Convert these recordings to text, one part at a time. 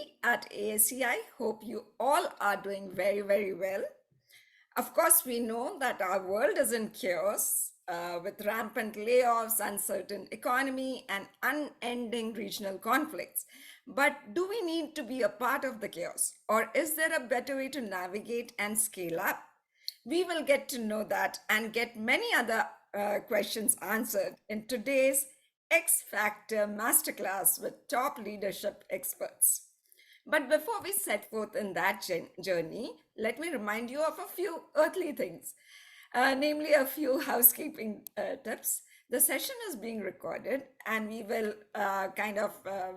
We at ASEI hope you all are doing very, very well. Of course, we know that our world is in chaos with rampant layoffs, uncertain economy, and unending regional conflicts. But do we need to be a part of the chaos? Or is there a better way to navigate and scale up? We will get to know that and get many other questions answered in today's X Factor Masterclass with top leadership experts. But before we set forth in that journey, let me remind you of a few earthly things, namely a few housekeeping tips. The session is being recorded and we will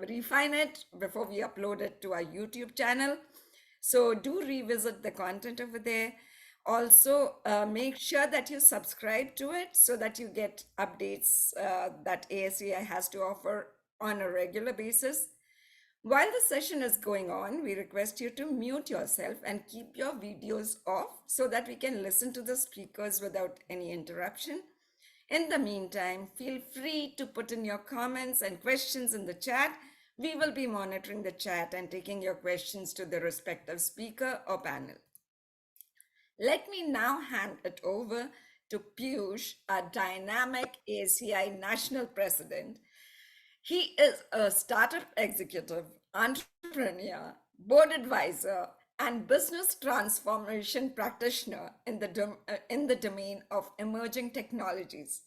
refine it before we upload it to our YouTube channel. So do revisit the content over there. Also, make sure that you subscribe to it so that you get updates that ASEI has to offer on a regular basis. While the session is going on, we request you to mute yourself and keep your videos off so that we can listen to the speakers without any interruption. In the meantime, feel free to put in your comments and questions in the chat. We will be monitoring the chat and taking your questions to the respective speaker or panel. Let me now hand it over to Piyush, our dynamic ASEI National President. He is a startup executive, entrepreneur, board advisor, and business transformation practitioner in the domain of emerging technologies.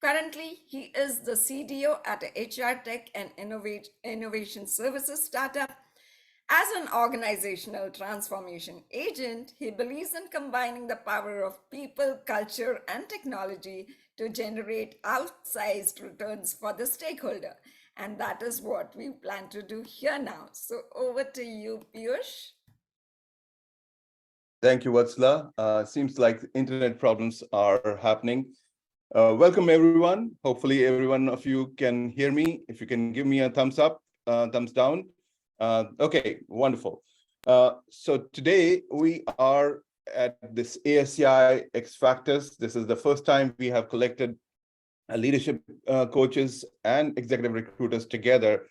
Currently, he is the CDO at a HR tech and innovation services startup. As an organizational transformation agent, he believes in combining the power of people, culture, and technology to generate outsized returns for the stakeholder. And that is what we plan to do here now. So over to you, Piyush. Thank you, Vatsala. Seems like internet problems are happening. Welcome, everyone. Hopefully, every one of you can hear me. If you can give me a thumbs up, thumbs down. Okay, wonderful. So today we are at this ASEI X Factors. This is the first time we have collected leadership coaches and executive recruiters together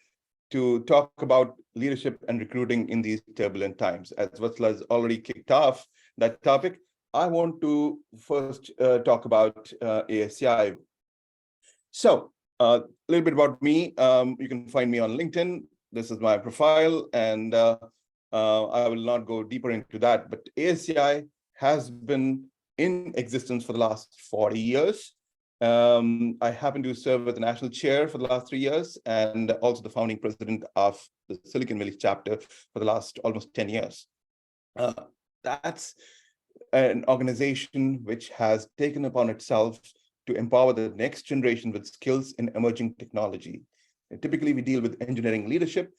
to talk about leadership and recruiting in these turbulent times. As Vatsala has already kicked off that topic, I want to first talk about ASEI. So a little bit about me. You can find me on LinkedIn. This is my profile, and I will not go deeper into that. But ASEI has been in existence for the last 40 years. I happen to serve as the national chair for the last 3 years, and also the founding president of the Silicon Valley chapter for the last almost 10 years. That's an organization which has taken upon itself to empower the next generation with skills in emerging technology. And typically, we deal with engineering leadership.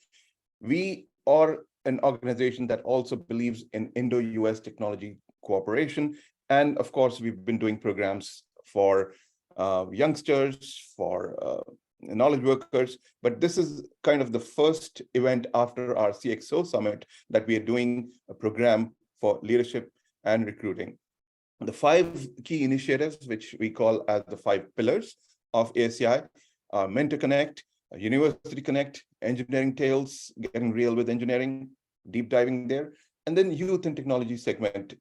We are an organization that also believes in Indo-US technology cooperation. And of course, we've been doing programs for youngsters, for knowledge workers. But this is kind of the first event after our CXO summit that we are doing a program for leadership and recruiting. The 5 key initiatives, which we call as the 5 pillars of ASEI, are Mentor Connect, University Connect, Engineering Tales, getting real with engineering, deep diving there, and then Youth and Technology segment.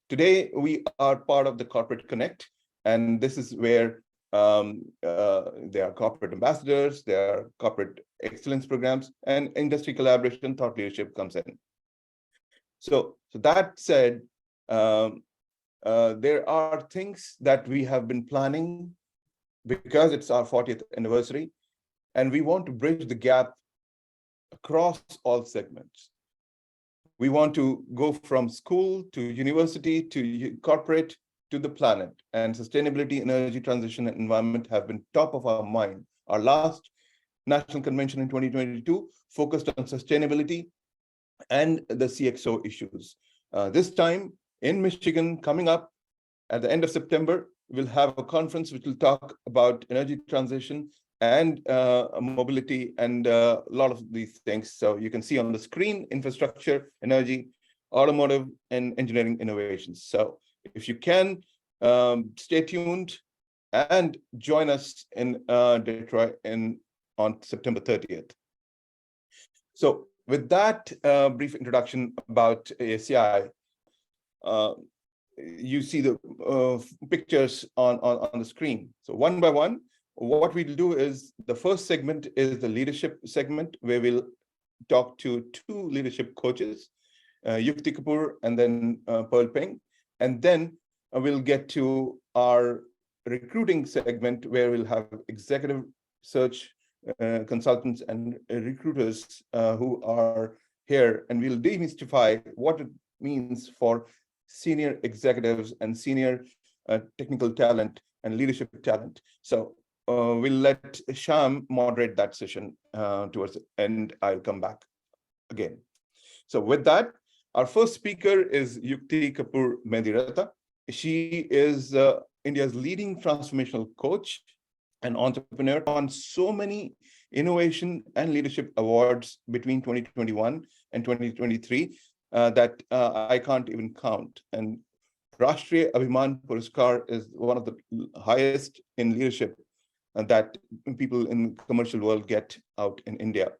Today, we are part of the Corporate Connect, and this is where there are corporate ambassadors, there are corporate excellence programs, and industry collaboration, thought leadership comes in. So that said, there are things that we have been planning because it's our 40th anniversary, and we want to bridge the gap across all segments. We want to go from school to university to corporate to the planet, and sustainability, energy transition, and environment have been top of our mind. Our last national convention in 2022 focused on sustainability and the CXO issues. This time in Michigan, coming up at the end of September, we'll have a conference which will talk about energy transition and mobility and a lot of these things. So you can see on the screen, infrastructure, energy, automotive, and engineering innovations. So if you can, stay tuned and join us in Detroit on September 30th. So with that brief introduction about ASCI, you see the pictures on the screen. So one by one, what we'll do is the first segment is the leadership segment, where we'll talk to two leadership coaches, Yukti Kapoor and then Pearl Peng. And then we'll get to our recruiting segment, where we'll have executive search consultants and recruiters who are here, and we'll demystify what it means for senior executives and senior technical talent and leadership talent. So we'll let Sham moderate that session towards the end. I'll come back again. So with that, our first speaker is Yukti Kapoor Mendiratha. She is India's leading transformational coach and entrepreneur on so many innovation and leadership awards between 2021 and 2023 that I can't even count. And Rashtriya Abhiman Puraskar is one of the highest in leadership that people in the commercial world get out in India.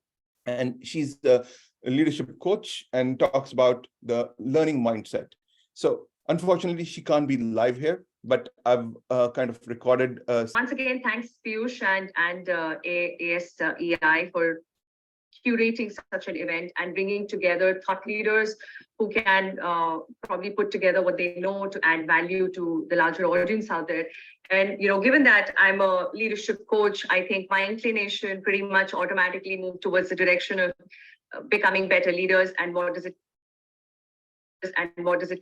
And she's the leadership coach and talks about the learning mindset. So unfortunately, she can't be live here, but I've kind of recorded. Once again, thanks, Piyush and ASEI for curating such an event and bringing together thought leaders who can probably put together what they know to add value to the larger audience out there. And, you know, given that I'm a leadership coach, I think my inclination pretty much automatically moved towards the direction of becoming better leaders, and what does it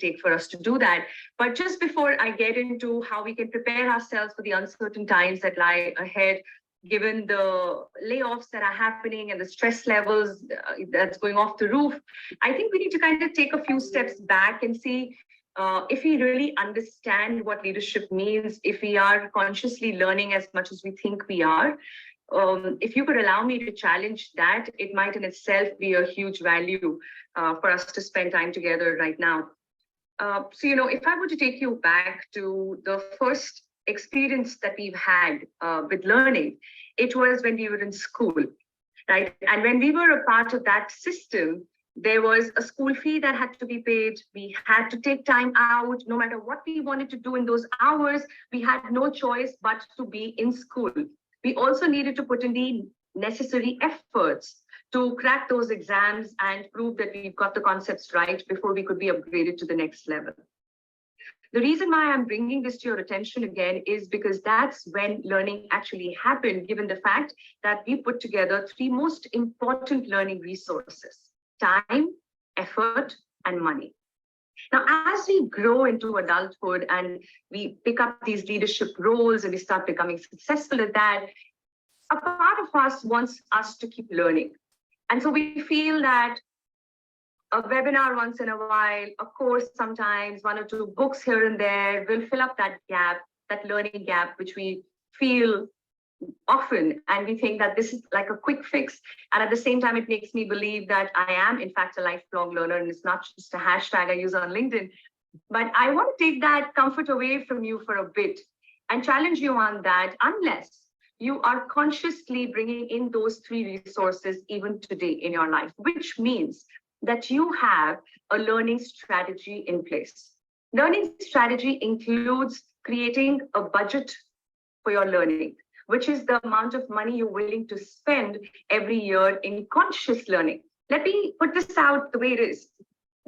take for us to do that. But just before I get into how we can prepare ourselves for the uncertain times that lie ahead, given the layoffs that are happening and the stress levels that's going off the roof, I think we need to kind of take a few steps back and see if we really understand what leadership means, if we are consciously learning as much as we think we are. If you could allow me to challenge that, it might in itself be a huge value for us to spend time together right now. So, you know, if I were to take you back to the first experience that we've had with learning, it was when we were in school, right? And when we were a part of that system, there was a school fee that had to be paid. We had to take time out. No matter what we wanted to do in those hours, we had no choice but to be in school. We also needed to put in the necessary efforts to crack those exams and prove that we've got the concepts right before we could be upgraded to the next level. The reason why I'm bringing this to your attention again is because that's when learning actually happened, given the fact that we put together three most important learning resources: time, effort, and money. Now, as we grow into adulthood and we pick up these leadership roles and we start becoming successful at that, a part of us wants us to keep learning. And so we feel that a webinar once in a while, a course sometimes, one or two books here and there will fill up that gap, that learning gap, which we feel often, and we think that this is like a quick fix. And at the same time, it makes me believe that I am in fact a lifelong learner, and it's not just a hashtag I use on LinkedIn. But I want to take that comfort away from you for a bit and challenge you on that, unless you are consciously bringing in those three resources even today in your life, which means that you have a learning strategy in place. Learning strategy includes creating a budget for your learning, which is the amount of money you're willing to spend every year in conscious learning. Let me put this out the way it is.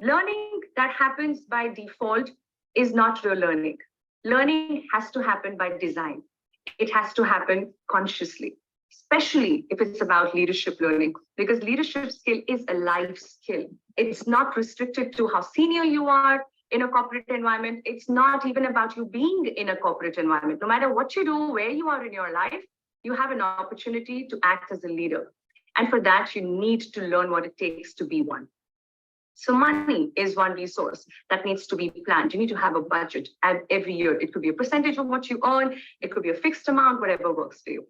Learning that happens by default is not real learning. Learning has to happen by design. It has to happen consciously, especially if it's about leadership learning, because leadership skill is a life skill. It's not restricted to how senior you are in a corporate environment. It's not even about you being in a corporate environment. No matter what you do, where you are in your life, you have an opportunity to act as a leader. And for that, you need to learn what it takes to be one. So money is one resource that needs to be planned. You need to have a budget, and every year it could be a percentage of what you earn. It could be a fixed amount, whatever works for you.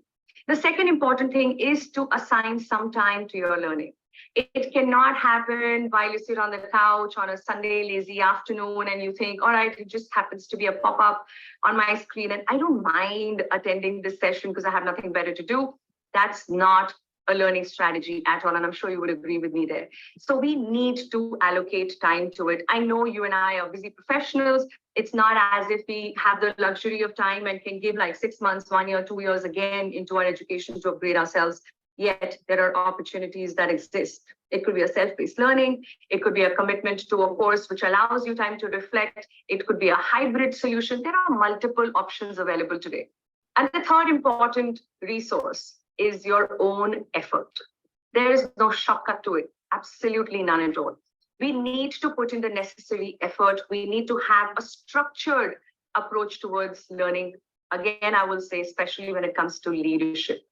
The second important thing is to assign some time to your learning. It cannot happen while you sit on the couch on a Sunday lazy afternoon and you think, all right, it just happens to be a pop-up on my screen and I don't mind attending this session because I have nothing better to do. That's not a learning strategy at all, and I'm sure you would agree with me there. So we need to allocate time to it. I know you and I are busy professionals. It's not as if we have the luxury of time and can give like 6 months, 1 year, 2 years again into our education to upgrade ourselves. Yet there are opportunities that exist. It could be a self-paced learning. It could be a commitment to a course which allows you time to reflect. It could be a hybrid solution. There are multiple options available today. And the third important resource is your own effort. There is no shortcut to it, absolutely none at all. We need to put in the necessary effort. We need to have a structured approach towards learning. Again, I will say, especially when it comes to leadership.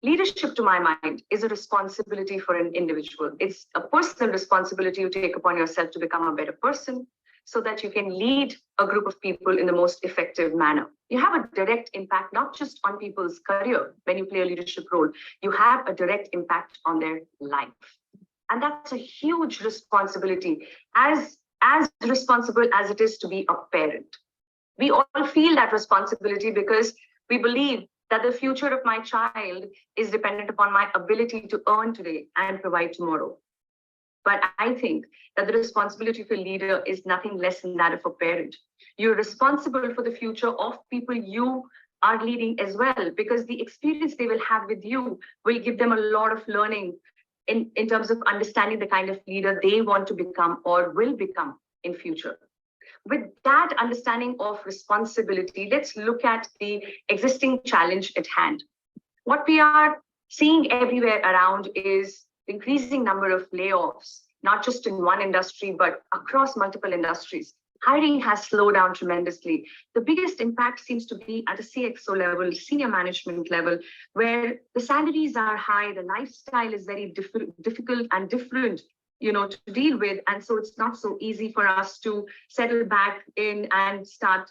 Leadership, to my mind, is a responsibility for an individual. It's a personal responsibility you take upon yourself to become a better person so that you can lead a group of people in the most effective manner. You have a direct impact, not just on people's career when you play a leadership role, you have a direct impact on their life. And that's a huge responsibility, as responsible as it is to be a parent. We all feel that responsibility because we believe that the future of my child is dependent upon my ability to earn today and provide tomorrow. But I think that the responsibility of a leader is nothing less than that of a parent. You're responsible for the future of people you are leading as well, because the experience they will have with you will give them a lot of learning in terms of understanding the kind of leader they want to become or will become in future. With that understanding of responsibility, let's look at the existing challenge at hand. What we are seeing everywhere around is increasing number of layoffs, not just in one industry, but across multiple industries. Hiring has slowed down tremendously. The biggest impact seems to be at the CXO level, senior management level, where the salaries are high, the lifestyle is very difficult and different, to deal with. And so it's not so easy for us to settle back in and start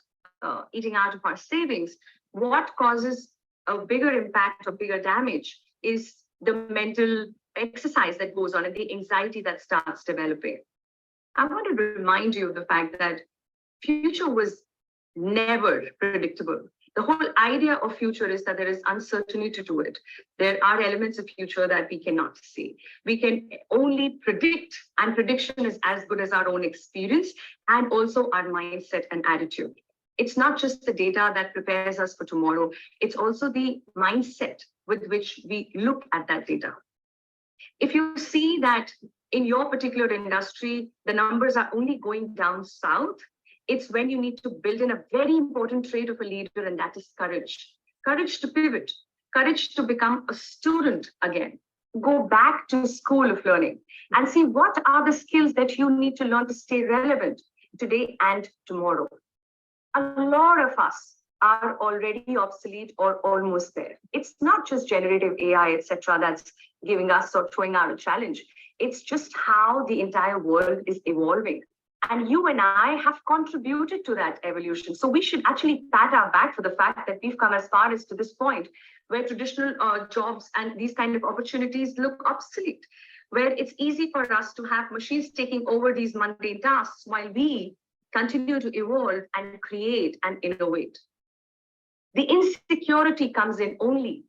eating out of our savings. What causes a bigger impact or bigger damage is the mental exercise that goes on and the anxiety that starts developing. I want to remind you of the fact that future was never predictable. The whole idea of future is that there is uncertainty to it. There are elements of future that we cannot see. We can only predict, and prediction is as good as our own experience and also our mindset and attitude. It's not just the data that prepares us for tomorrow, it's also the mindset with which we look at that data. If you see that in your particular industry, the numbers are only going down south, it's when you need to build in a very important trait of a leader, and that is courage. Courage to pivot, courage to become a student again. Go back to school of learning and see what are the skills that you need to learn to stay relevant today and tomorrow. A lot of us are already obsolete or almost there. It's not just generative AI, etc., that's giving us or throwing out a challenge. It's just how the entire world is evolving. And you and I have contributed to that evolution. So we should actually pat our back for the fact that we've come as far as to this point, where traditional jobs and these kind of opportunities look obsolete, where it's easy for us to have machines taking over these mundane tasks while we continue to evolve and create and innovate. The insecurity comes in only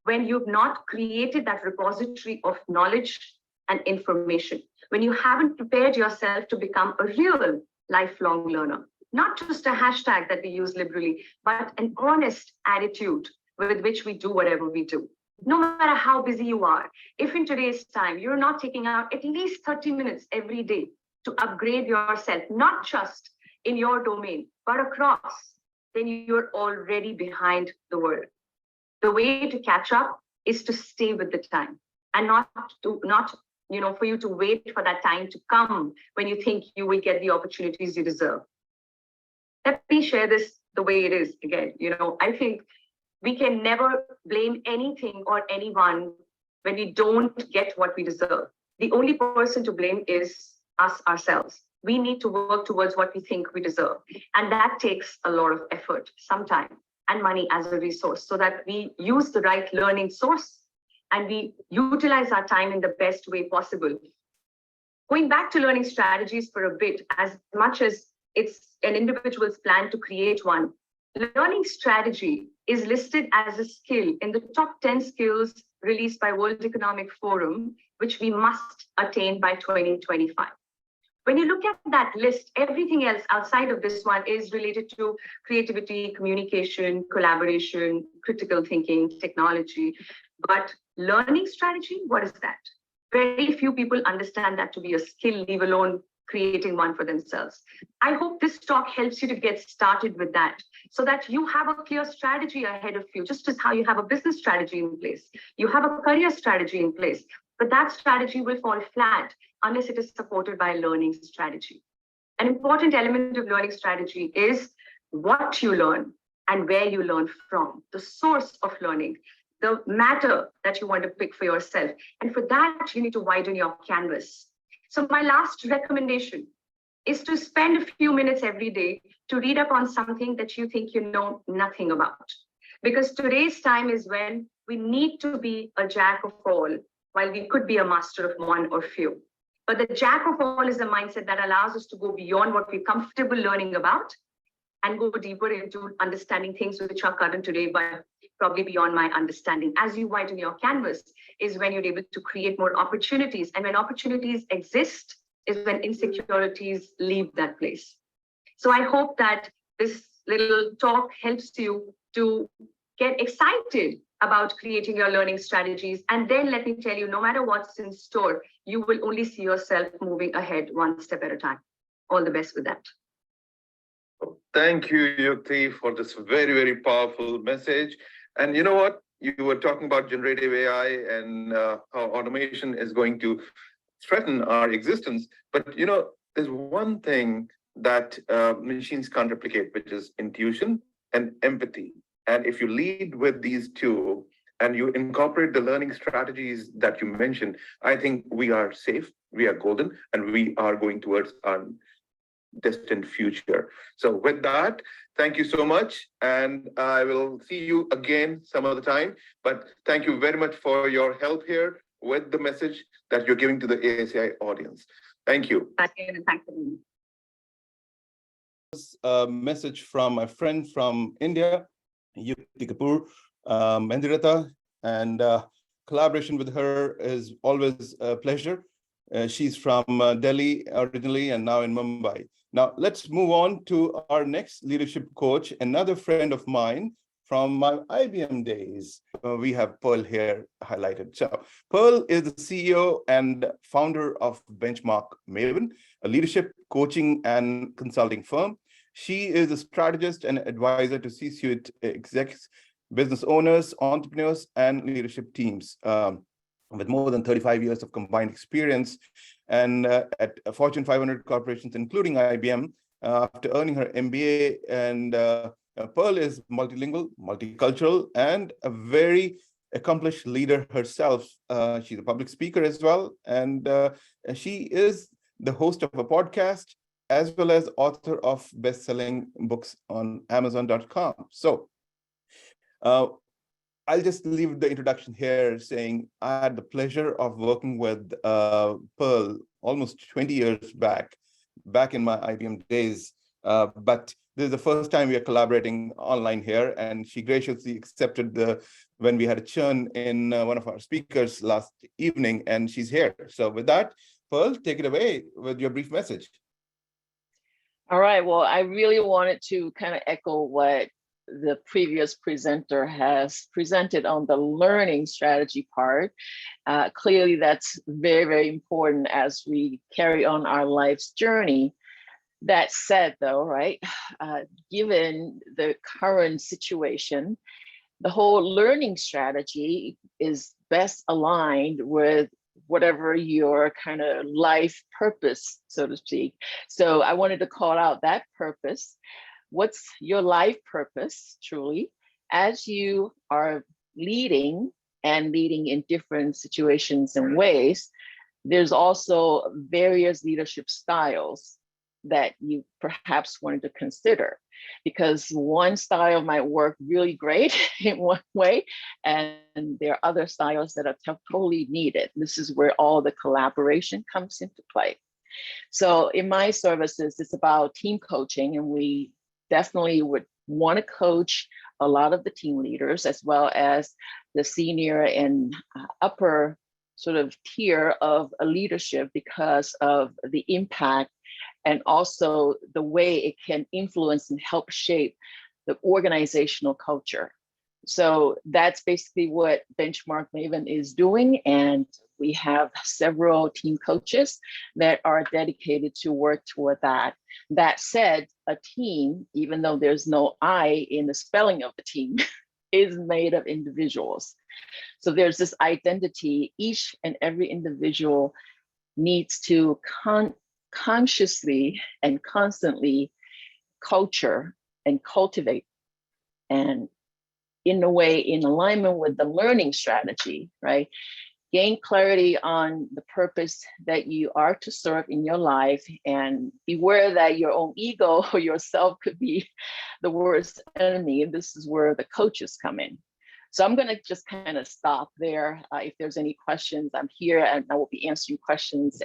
when you've not created that repository of knowledge and information, when you haven't prepared yourself to become a real lifelong learner, not just a hashtag that we use liberally, but an honest attitude with which we do whatever we do. No matter how busy you are, if in today's time you're not taking out at least 30 minutes every day to upgrade yourself, not just in your domain, but across, then you're already behind the world. The way to catch up is to stay with the time and not for you to wait for that time to come when you think you will get the opportunities you deserve. Let me share this the way it is again. I think we can never blame anything or anyone when we don't get what we deserve. The only person to blame is us ourselves. We need to work towards what we think we deserve. And that takes a lot of effort, some time, and money as a resource, so that we use the right learning source and we utilize our time in the best way possible. Going back to learning strategies for a bit, as much as it's an individual's plan to create one, learning strategy is listed as a skill in the top 10 skills released by World Economic Forum, which we must attain by 2025. When you look at that list, everything else outside of this one is related to creativity, communication, collaboration, critical thinking, technology. But learning strategy, what is that? Very few people understand that to be a skill, leave alone creating one for themselves. I hope this talk helps you to get started with that so that you have a clear strategy ahead of you, just as how you have a business strategy in place. You have a career strategy in place, but that strategy will fall flat unless it is supported by a learning strategy. An important element of learning strategy is what you learn and where you learn from, the source of learning, the matter that you want to pick for yourself. And for that, you need to widen your canvas. So my last recommendation is to spend a few minutes every day to read up on something that you think you know nothing about. Because today's time is when we need to be a jack of all, while we could be a master of one or few. But the jack of all is a mindset that allows us to go beyond what we're comfortable learning about and go deeper into understanding things which are current today, but probably beyond my understanding. As you widen your canvas is when you're able to create more opportunities. And when opportunities exist is when insecurities leave that place. So I hope that this little talk helps you to get excited about creating your learning strategies. And then let me tell you, no matter what's in store, you will only see yourself moving ahead one step at a time. All the best with that. Thank you, Yukti, for this very, very powerful message. And you know what? You were talking about generative AI and how automation is going to threaten our existence. But you know, there's one thing that machines can't replicate, which is intuition and empathy. And if you lead with these two and you incorporate the learning strategies that you mentioned, I think we are safe, we are golden, and we are going towards our distant future. So with that, thank you so much. And I will see you again some other time. But thank you very much for your help here with the message that you're giving to the ASI audience. Thank you. Thank you. Thank you. A message from a friend from India, Yukti Kapoor Mendiratha, and collaboration with her is always a pleasure. She's from Delhi originally and now in Mumbai. Now let's move on to our next leadership coach, another friend of mine from my IBM days. We have Pearl here highlighted. So Pearl is the CEO and founder of Benchmark Maven, a leadership coaching and consulting firm. She is a strategist and advisor to C-suite execs, business owners, entrepreneurs, and leadership teams with more than 35 years of combined experience and at Fortune 500 corporations, including IBM, after earning her MBA. And Pearl is multilingual, multicultural, and a very accomplished leader herself. She's a public speaker as well. And she is the host of a podcast, as well as author of best-selling books on Amazon.com. So I'll just leave the introduction here saying I had the pleasure of working with Pearl almost 20 years back in my IBM days. But this is the first time we are collaborating online here, and she graciously accepted when we had a churn in one of our speakers last evening, and she's here. So with that, Pearl, take it away with your brief message. All right, well, I really wanted to kind of echo what the previous presenter has presented on the learning strategy part. Clearly, that's very, very important as we carry on our life's journey. That said, though, right, given the current situation, the whole learning strategy is best aligned with whatever your kind of life purpose, so to speak. So I wanted to call out that purpose. What's your life purpose, truly, as you are leading in different situations and ways? There's also various leadership styles that you perhaps wanted to consider, because one style might work really great in one way, and there are other styles that are totally needed. This is where all the collaboration comes into play. So in my services, it's about team coaching, and we definitely would want to coach a lot of the team leaders, as well as the senior and upper sort of tier of a leadership, because of the impact and also the way it can influence and help shape the organizational culture. So that's basically what Benchmark Maven is doing. And we have several team coaches that are dedicated to work toward that. That said, a team, even though there's no I in the spelling of the team, is made of individuals. So there's this identity. Each and every individual needs to consciously and constantly culture and cultivate, and in a way, in alignment with the learning strategy, right? Gain clarity on the purpose that you are to serve in your life, and beware that your own ego or yourself could be the worst enemy. And this is where the coaches come in. So I'm going to just kind of stop there. If there's any questions, I'm here and I will be answering questions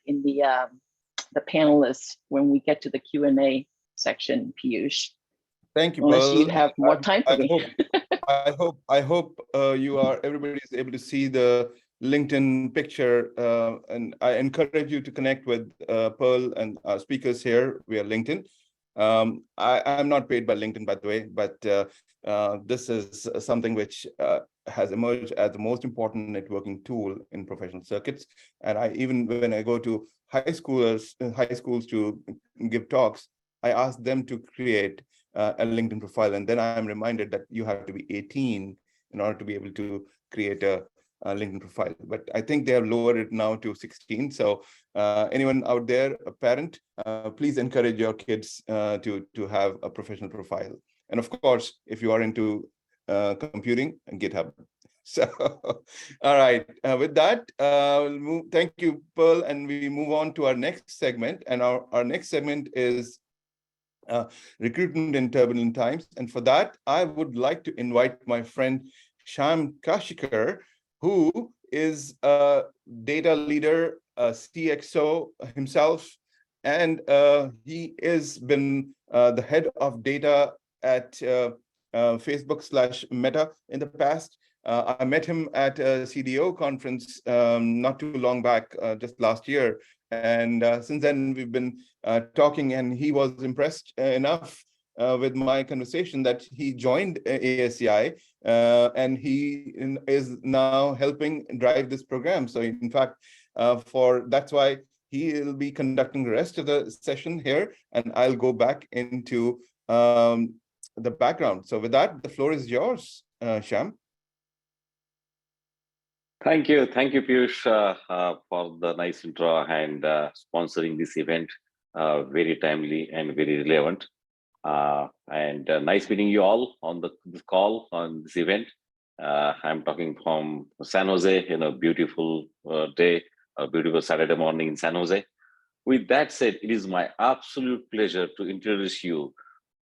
in the panelists when we get to the Q&A section, Piyush. Thank you, Unless Pearl. you have more time for me. I hope everybody is able to see the LinkedIn picture, and I encourage you to connect with Pearl and our speakers here via LinkedIn. I'm not paid by LinkedIn, by the way, but this is something which has emerged as the most important networking tool in professional circuits. And even when I go to high schools to give talks, I ask them to create a LinkedIn profile, and then I'm reminded that you have to be 18 in order to be able to create a LinkedIn profile. But I think they have lowered it now to 16. So anyone out there, a parent, please encourage your kids to have a professional profile. And of course, if you are into computing, GitHub. So, all right. With that, thank you, Pearl, and we move on to our next segment. And our next segment is recruitment in turbulent times. And for that, I would like to invite my friend Shyam Kashikar, who is a data leader, a CXO himself, and he has been the head of data at Facebook/Meta in the past. I met him at a CDO conference not too long back, just last year. And since then, we've been talking, and he was impressed enough with my conversation that he joined ASCI, and he is now helping drive this program. So in fact, that's why he will be conducting the rest of the session here, and I'll go back into the background. So with that, the floor is yours, Shyam. Thank you, Piyush, for the nice intro and sponsoring this event. Very timely and very relevant. And nice meeting you all on this call on this event. I'm talking from San Jose, beautiful day, a beautiful Saturday morning in San Jose. With that said, it is my absolute pleasure to introduce you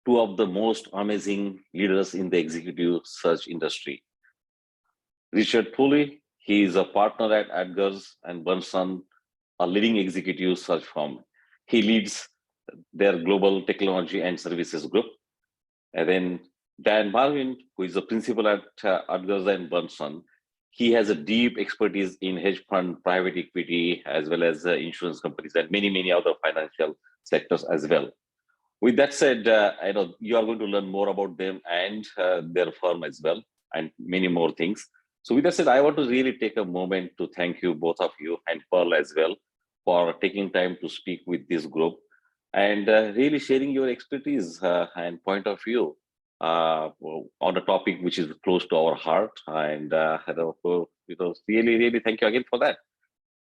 two of the most amazing leaders in the executive search industry. Richard Pulley, he is a partner at Adgers and Bunson, a leading executive search firm. He leads their global technology and services group. And then Dan Marvin, who is a principal at Adgers and Bunson, he has a deep expertise in hedge fund, private equity, as well as insurance companies and many, many other financial sectors as well. With that said, I know you are going to learn more about them and their firm as well, and many more things. So with that said, I want to really take a moment to thank you, both of you, and Pearl as well, for taking time to speak with this group and really sharing your expertise and point of view on a topic which is close to our heart. And really thank you again for that.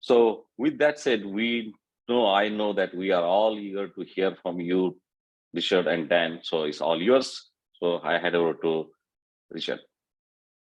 So with that said, I know that we are all eager to hear from you, Richard and Dan. So it's all yours. So I hand over to Richard.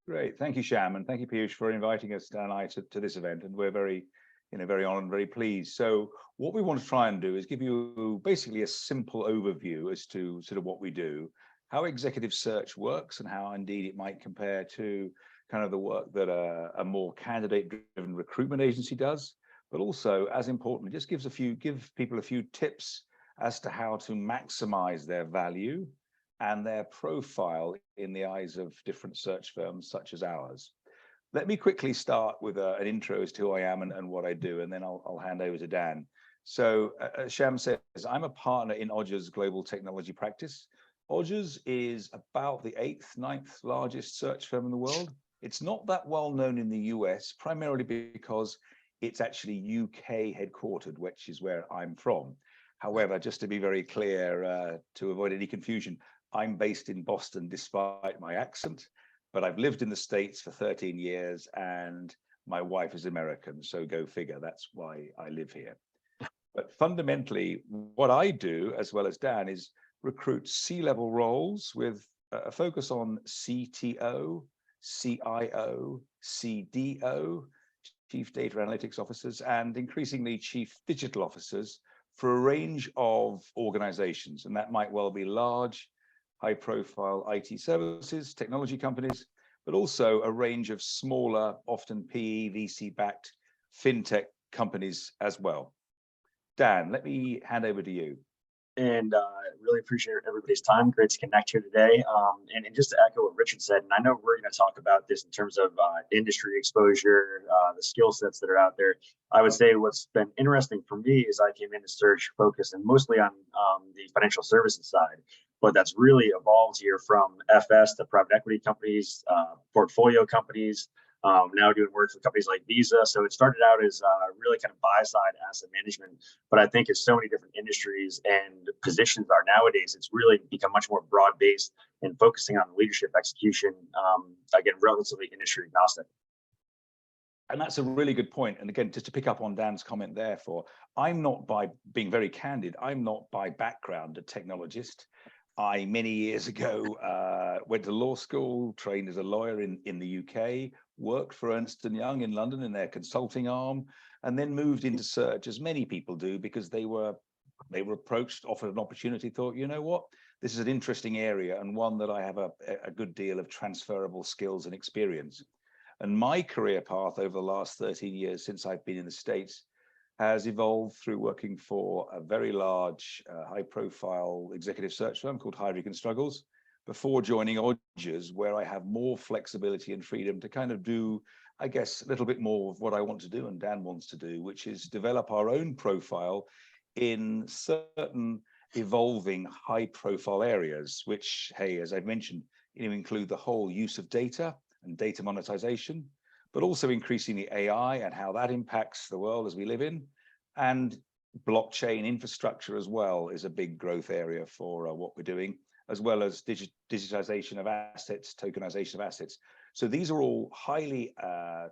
Great, thank you, Shyam, and thank you, Piyush, for inviting us, Dan and I, to this event. And we're very honored and very pleased. So what we want to try and do is give you basically a simple overview as to sort of what we do, how executive search works, and how indeed it might compare to kind of the work that a more candidate-driven recruitment agency does, but also, as importantly, just give people a few tips as to how to maximize their value and their profile in the eyes of different search firms such as ours. Let me quickly start with an intro as to who I am and what I do, and then I'll hand over to Dan. So Sham says, I'm a partner in Odgers Global Technology Practice. Odgers is about the 8th, 9th largest search firm in the world. It's not that well known in the US, primarily because it's actually UK headquartered, which is where I'm from. However, just to be very clear, to avoid any confusion, I'm based in Boston despite my accent, but I've lived in the States for 13 years and my wife is American, so go figure, that's why I live here. But fundamentally, what I do, as well as Dan, is recruit C-level roles with a focus on CTO, CIO, CDO, Chief Data Analytics Officers, and increasingly Chief Digital Officers for a range of organizations. And that might well be large, high-profile IT services, technology companies, but also a range of smaller, often PE, VC-backed fintech companies as well. Dan, let me hand over to you. And really appreciate everybody's time. Great to connect here today. And just to echo what Richard said, and I know we're going to talk about this in terms of industry exposure, the skill sets that are out there. I would say what's been interesting for me is I came into search focused and mostly on the financial services side, but that's really evolved here from FS to private equity companies, portfolio companies, now doing work for companies like Visa. So it started out as really kind of buy-side asset management, but I think as so many different industries and positions are nowadays, it's really become much more broad-based and focusing on leadership execution, again, relatively industry agnostic. And that's a really good point. And again, just to pick up on Dan's comment therefore, I'm not, by being very candid, I'm not by background a technologist. I, many years ago, went to law school, trained as a lawyer in the UK, worked for Ernst & Young in London in their consulting arm, and then moved into search, as many people do, because they were approached, offered an opportunity, thought, you know what, this is an interesting area and one that I have a good deal of transferable skills and experience. And my career path over the last 13 years since I've been in the States has evolved through working for a very large, high-profile executive search firm called Heidrick & Struggles, before joining Odgers, where I have more flexibility and freedom to kind of do, I guess, a little bit more of what I want to do and Dan wants to do, which is develop our own profile in certain evolving high-profile areas, which, hey, as I've mentioned, include the whole use of data and data monetization, but also increasingly AI and how that impacts the world as we live in. And blockchain infrastructure as well is a big growth area for what we're doing, as well as digitization of assets, tokenization of assets. So these are all highly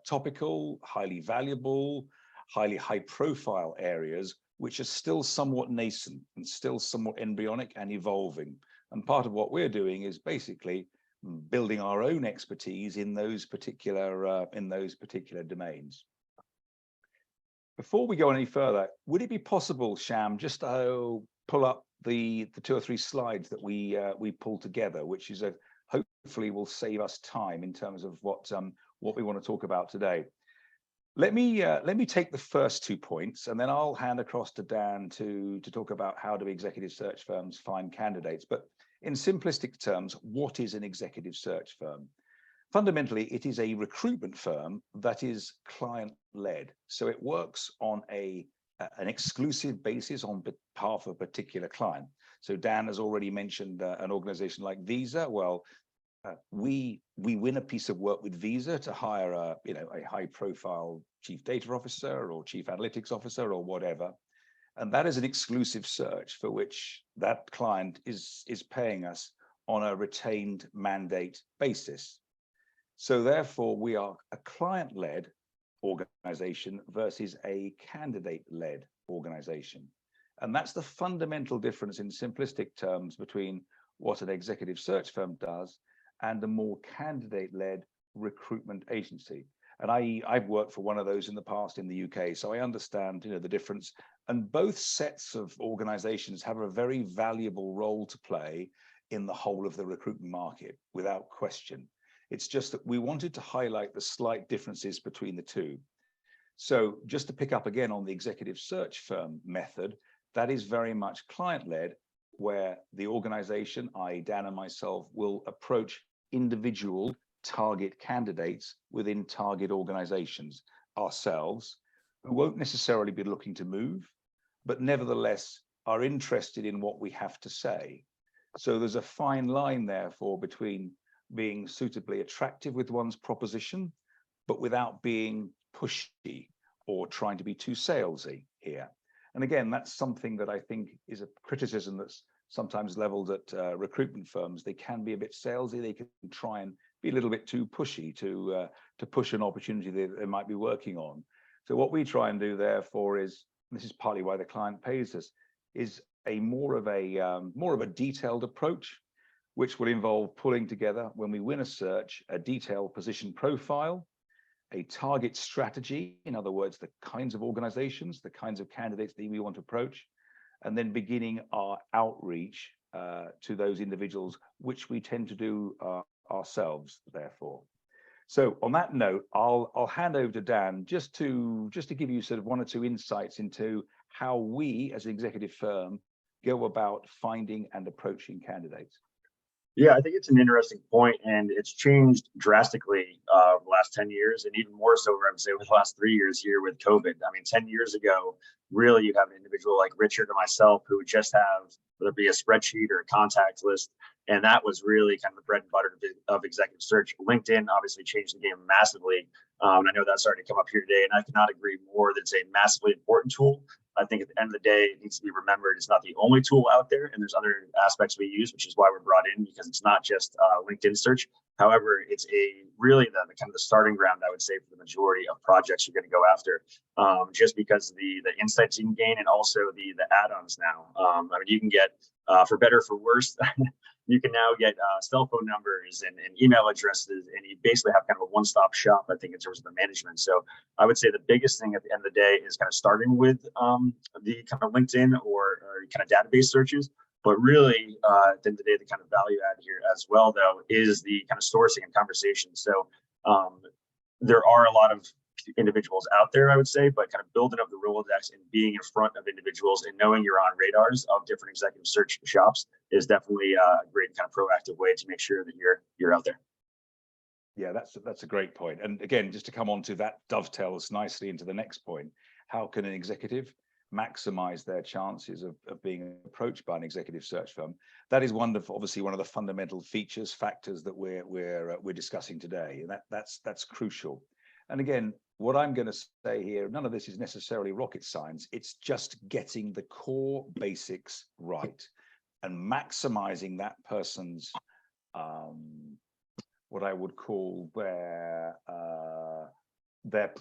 topical, highly valuable, highly high profile areas, which are still somewhat nascent and still somewhat embryonic and evolving. And part of what we're doing is basically building our own expertise in those particular domains. Before we go any further, would it be possible, Sham, just to pull up the 2 or 3 slides that we pulled together, which is hopefully will save us time in terms of what we want to talk about today. Let me take the first 2 points, and then I'll hand across to Dan to talk about how do executive search firms find candidates. But in simplistic terms, what is an executive search firm? Fundamentally, it is a recruitment firm that is client-led. So it works on an exclusive basis on behalf of a particular client. So Dan has already mentioned an organization like Visa. Well, we win a piece of work with Visa to hire a high-profile chief data officer or chief analytics officer or whatever. And that is an exclusive search for which that client is paying us on a retained mandate basis. So therefore, we are a client-led organization versus a candidate-led organization. And that's the fundamental difference in simplistic terms between what an executive search firm does and a more candidate-led recruitment agency. And I've worked for one of those in the past in the UK, so I understand the difference. And both sets of organizations have a very valuable role to play in the whole of the recruitment market, without question. It's just that we wanted to highlight the slight differences between the two. So just to pick up again on the executive search firm method, that is very much client-led, where the organization, i.e. Dan and myself, will approach individual target candidates within target organizations ourselves, who won't necessarily be looking to move, but nevertheless are interested in what we have to say. So there's a fine line, therefore, between being suitably attractive with one's proposition, but without being pushy or trying to be too salesy here. And again, that's something that I think is a criticism that's sometimes leveled at recruitment firms. They can be a bit salesy. They can try and be a little bit too pushy to push an opportunity they might be working on. So what we try and do, therefore, is, and this is partly why the client pays us, is a more of a detailed approach, which will involve pulling together, when we win a search, a detailed position profile, a target strategy, in other words, the kinds of organizations, the kinds of candidates that we want to approach, and then beginning our outreach to those individuals, which we tend to do ourselves, therefore. So on that note, I'll hand over to Dan just to give you sort of one or two insights into how we as an executive firm go about finding and approaching candidates. Yeah, I think it's an interesting point, and it's changed drastically over the last 10 years, and even more so, I would say, over the last 3 years here with COVID. I mean, 10 years ago, really, you'd have an individual like Richard or myself who would just have, whether it be a spreadsheet or a contact list, and that was really kind of the bread and butter of executive search. LinkedIn obviously changed the game massively. I know that's starting to come up here today, and I cannot agree more that it's a massively important tool. I think at the end of the day, it needs to be remembered it's not the only tool out there, and there's other aspects we use, which is why we're brought in, because it's not just LinkedIn search. However, it's really the kind of the starting ground, I would say, for the majority of projects you're going to go after, just because the insights you can gain, and also the add-ons now. I mean, you can get, for better or for worse, you can now get cell phone numbers and email addresses, and you basically have kind of a one-stop shop, I think, in terms of the management. So I would say the biggest thing at the end of the day is kind of starting with the kind of LinkedIn or kind of database searches. But really, at the end of the day, the kind of value add here as well, though, is the kind of sourcing and conversation. So there are a lot of individuals out there, I would say, but kind of building up the Rolodex and being in front of individuals and knowing you're on radars of different executive search shops is definitely a great kind of proactive way to make sure that you're out there. Yeah, that's a great point. And again, just to come on to that, dovetails nicely into the next point. How can an executive maximize their chances of being approached by an executive search firm? That is obviously one of the fundamental factors that we're discussing today, and that's crucial. And again, what I'm going to say here, none of this is necessarily rocket science. It's just getting the core basics right and maximizing that person's what I would call their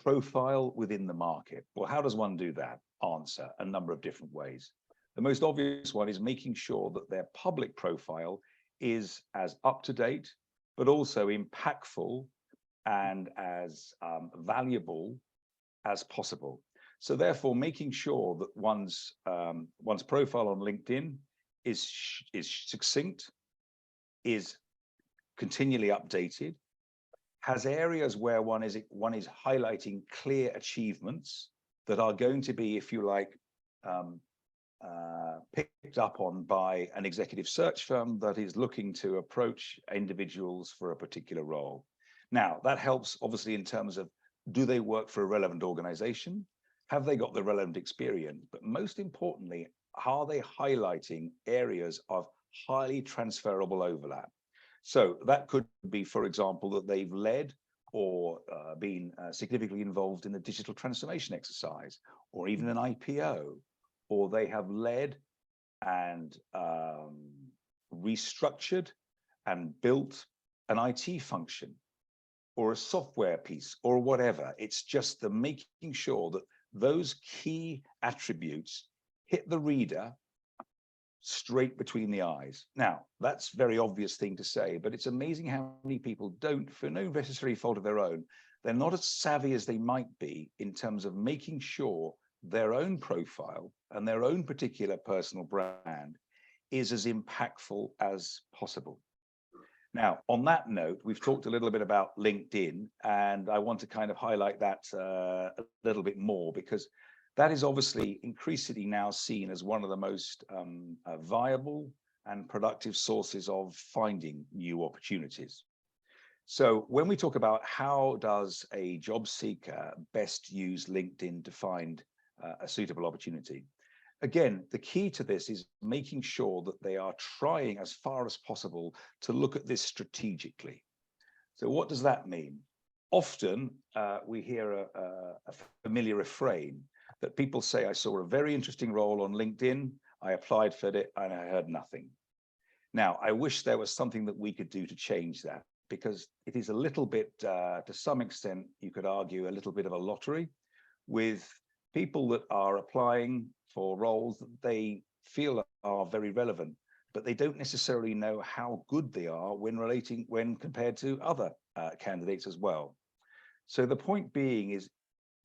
profile within the market. Well, how does one do that? Answer: a number of different ways. The most obvious one is making sure that their public profile is as up to date, but also impactful and as valuable as possible. So therefore, making sure that one's profile on LinkedIn is succinct, is continually updated, has areas where one is highlighting clear achievements that are going to be, if you like, picked up on by an executive search firm that is looking to approach individuals for a particular role. Now, that helps obviously in terms of, do they work for a relevant organization? Have they got the relevant experience? But most importantly, are they highlighting areas of highly transferable overlap? So that could be, for example, that they've led or been significantly involved in a digital transformation exercise, or even an IPO, or they have led and restructured and built an IT function, or a software piece, or whatever. It's just the making sure that those key attributes hit the reader straight between the eyes. Now, that's a very obvious thing to say, but it's amazing how many people don't, for no necessary fault of their own, they're not as savvy as they might be in terms of making sure their own profile and their own particular personal brand is as impactful as possible. Now, on that note, we've talked a little bit about LinkedIn, and I want to kind of highlight that a little bit more, because That is obviously increasingly now seen as one of the most viable and productive sources of finding new opportunities. So when we talk about how does a job seeker best use LinkedIn to find a suitable opportunity, again, the key to this is making sure that they are trying as far as possible to look at this strategically. So what does that mean? Often we hear a familiar refrain that people say, I saw a very interesting role on LinkedIn, I applied for it, and I heard nothing. Now, I wish there was something that we could do to change that, because it is a little bit, to some extent, you could argue, a little bit of a lottery with people that are applying for roles that they feel are very relevant, but they don't necessarily know how good they are when compared to other candidates as well. So the point being is,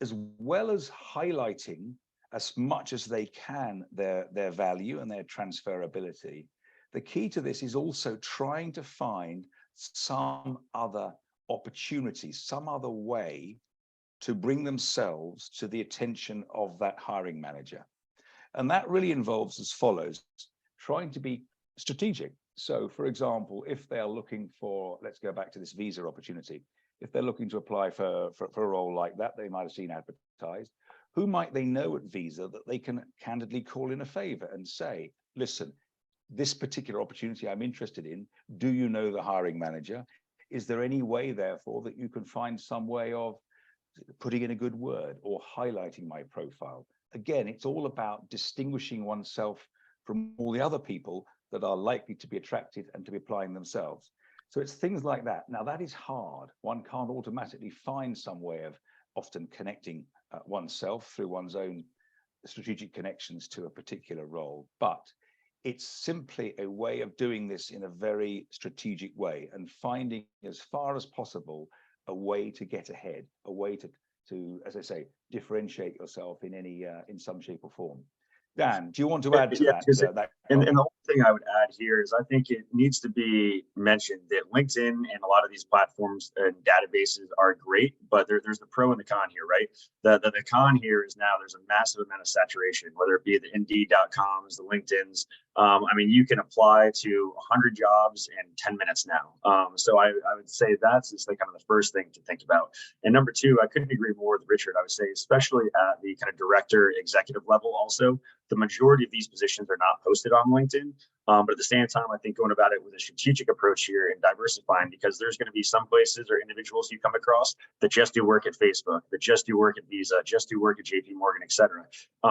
as well as highlighting as much as they can their value and their transferability, the key to this is also trying to find some other opportunities, some other way to bring themselves to the attention of that hiring manager. And that really involves as follows: trying to be strategic. So for example, if they're looking for, let's go back to this visa opportunity. If they're looking to apply for a role like that, they might have seen advertised. Who might they know at Visa that they can candidly call in a favor and say, listen, this particular opportunity I'm interested in, do you know the hiring manager? Is there any way, therefore, that you can find some way of putting in a good word or highlighting my profile? Again, it's all about distinguishing oneself from all the other people that are likely to be attracted and to be applying themselves. So it's things like that. Now, that is hard. One can't automatically find some way of often connecting oneself through one's own strategic connections to a particular role, but it's simply a way of doing this in a very strategic way and finding, as far as possible, a way to get ahead, a way to, as I say, differentiate yourself in any in some shape or form. Dan, do you want to add to that? And the whole thing I would add here is I think it needs to be mentioned that LinkedIn and a lot of these platforms and databases are great, but there's the pro and the con here, right? The con here is now there's a massive amount of saturation, whether it be the Indeed.coms, the LinkedIn's. I mean, you can apply to 100 jobs in 10 minutes now. So I would say that's just like kind of the first thing to think about. And number two, I couldn't agree more with Richard. I would say, especially at the kind of director executive level also, the majority of these positions are not posted on LinkedIn. But at the same time, I think going about it with a strategic approach here and diversifying, because there's going to be some places or individuals you come across that just do work at Facebook, that just do work at Visa, just do work at JP Morgan, et cetera.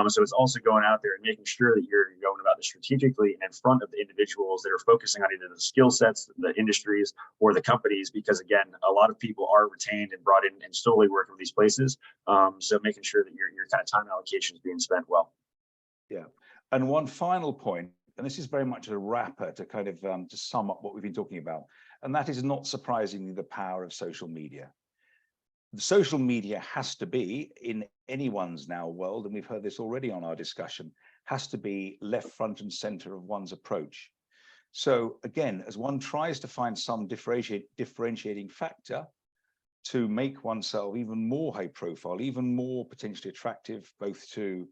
So it's also going out there and making sure that you're going about this strategically and in front of the individuals that are focusing on either the skill sets, the industries, or the companies, because again, a lot of people are retained and brought in and solely working with these places. So making sure that your kind of time allocation is being spent well. Yeah. And one final point, and this is very much a wrapper to kind of to sum up what we've been talking about, and that is not surprisingly the power of social media. The social media has to be, in anyone's now world, and we've heard this already on our discussion, has to be left front and center of one's approach. So again, as one tries to find some differentiating factor to make oneself even more high profile, even more potentially attractive, both to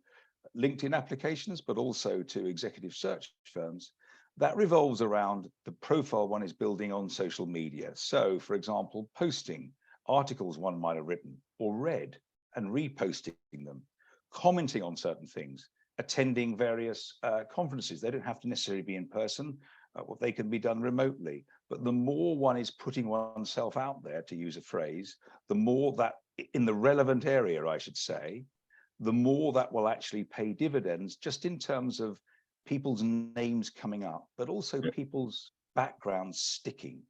LinkedIn applications, but also to executive search firms, that revolves around the profile one is building on social media. So, for example, posting articles one might have written or read and reposting them, commenting on certain things, attending various conferences. They don't have to necessarily be in person, they can be done remotely. But the more one is putting oneself out there, to use a phrase, the more that in the relevant area, I should say, the more that will actually pay dividends, just in terms of people's names coming up, but also people's backgrounds sticking.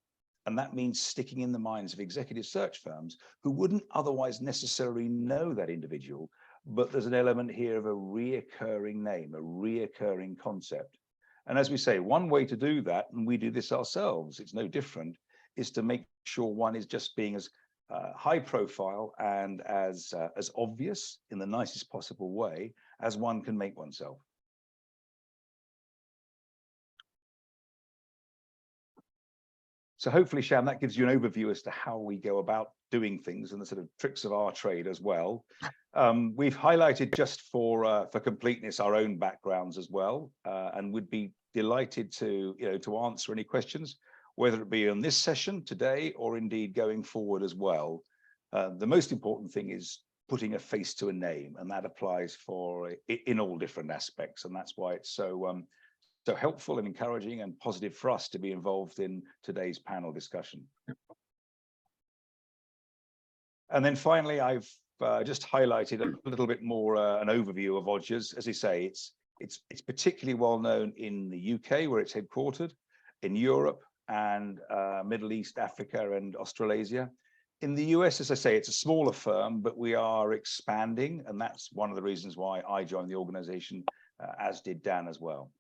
And that means sticking in the minds of executive search firms who wouldn't otherwise necessarily know that individual. But there's an element here of a reoccurring name, a reoccurring concept. And as we say, one way to do that, and we do this ourselves, it's no different, is to make sure one is just being as high profile and as obvious in the nicest possible way as one can make oneself. So hopefully, Sham, that gives you an overview as to how we go about doing things and the sort of tricks of our trade as well. We've highlighted just for completeness our own backgrounds as well, and would be delighted to to answer any questions, whether it be on this session today or indeed going forward as well. The most important thing is putting a face to a name, and that applies for in all different aspects, and that's why it's so so helpful and encouraging and positive for us to be involved in today's panel discussion. And then finally, I've just highlighted a little bit more an overview of Odgers. As I say, it's particularly well known in the UK, where it's headquartered, in Europe and Middle East, Africa, and Australasia. In the US, as I say, it's a smaller firm, but we are expanding, and that's one of the reasons why I joined the organization, as did Dan as well.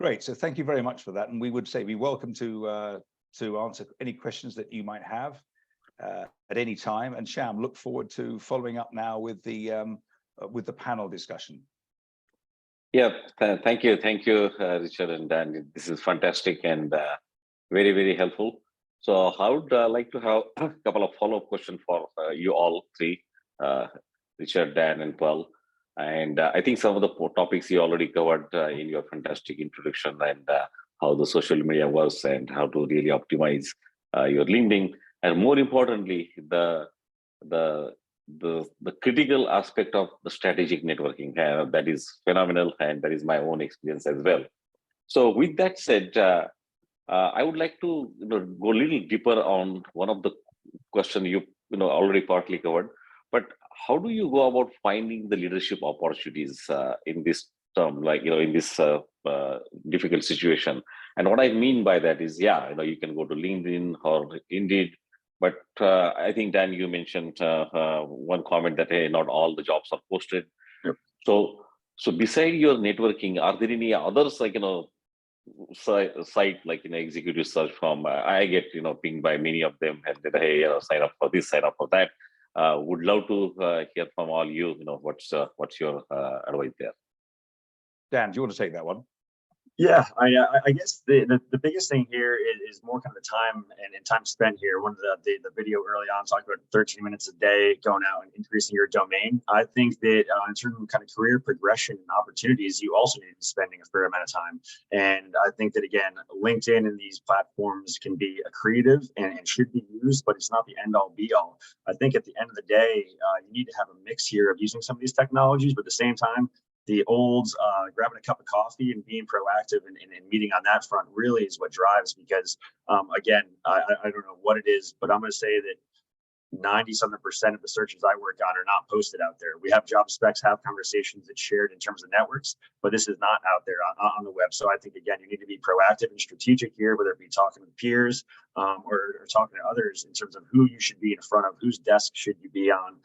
Great, so thank you very much for that, and we would say be welcome to answer any questions that you might have at any time. And Sham, look forward to following up now with the panel discussion. Yeah, thank you, Richard and Dan. This is fantastic and very, very helpful. So I would like to have a couple of follow-up questions for you all three, Richard, Dan, and Paul. And I think some of the topics you already covered in your fantastic introduction, and how the social media works and how to really optimize your LinkedIn, and more importantly, the critical aspect of the strategic networking. That is phenomenal, and that is my own experience as well. So with that said, I would like to go a little deeper on one of the questions you already partly covered, but how do you go about finding the leadership opportunities in this term, like in this difficult situation? And what I mean by that is, you can go to LinkedIn or Indeed, but I think Dan, you mentioned one comment that hey, not all the jobs are posted. Yep. So beside your networking, are there any others like site like executive search firm? I get pinged by many of them, and that hey, sign up for this, sign up for that. Would love to hear from all you. What's your advice there? Dan, do you want to take that one? Yeah, I guess the biggest thing here is more kind of the time and time spent here. One of the video early on talked about 13 minutes a day going out and increasing your domain. I think that in terms of kind of career progression and opportunities, you also need to be spending a fair amount of time. And I think that again, LinkedIn and these platforms can be creative and should be used, but it's not the end all be all. I think at the end of the day, you need to have a mix here of using some of these technologies, but at the same time, the old grabbing a cup of coffee and being proactive and meeting on that front really is what drives, because again, I don't know what it is, but I'm going to say that 90-something% of the searches I work on are not posted out there. We have job specs, have conversations that's shared in terms of networks, but this is not out there on the web. So I think, again, you need to be proactive and strategic here, whether it be talking with peers or talking to others in terms of who you should be in front of, whose desk should you be on.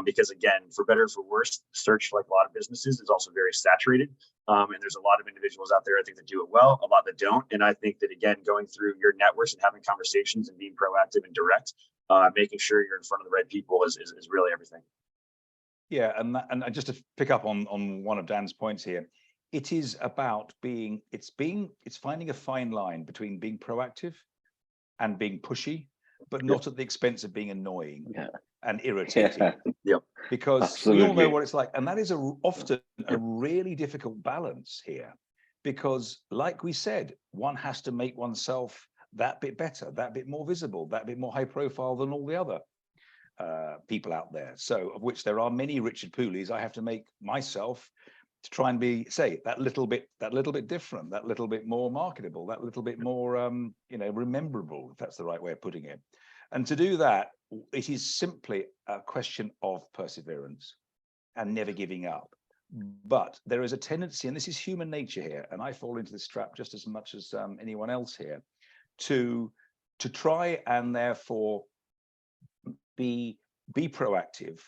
Because again, for better or for worse, search, like a lot of businesses, is also very saturated. And there's a lot of individuals out there, I think, that do it well, a lot that don't. And I think that, again, going through your networks and having conversations and being proactive and direct, making sure you're in front of the right people is really everything. Yeah, and just to pick up on one of Dan's points here, it is about it's finding a fine line between being proactive and being pushy, but not at the expense of being annoying and irritating. Yep. Because Absolutely. we all know what it's like, and that is often a really difficult balance here, because like we said, one has to make oneself that bit better, that bit more visible, that bit more high profile than all the other people out there. So of which there are many Richard Pooleys. I have to make myself to try and be, say, that little bit different, that little bit more marketable, that little bit more rememberable, if that's the right way of putting it. And to do that, it is simply a question of perseverance and never giving up. But there is a tendency, and this is human nature here, and I fall into this trap just as much as anyone else here, to try and therefore be proactive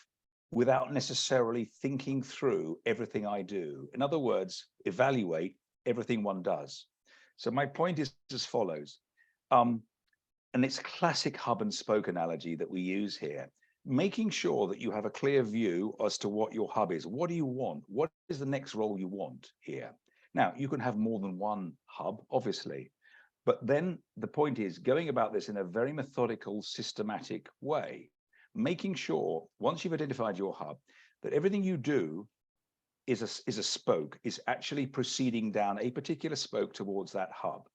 without necessarily thinking through everything I do. In other words, evaluate everything one does. So my point is as follows, and it's a classic hub and spoke analogy that we use here, making sure that you have a clear view as to what your hub is. What do you want? What is the next role you want here? Now, you can have more than one hub, obviously, but then the point is going about this in a very methodical, systematic way, making sure once you've identified your hub, that everything you do is a spoke, is actually proceeding down a particular spoke towards that hub.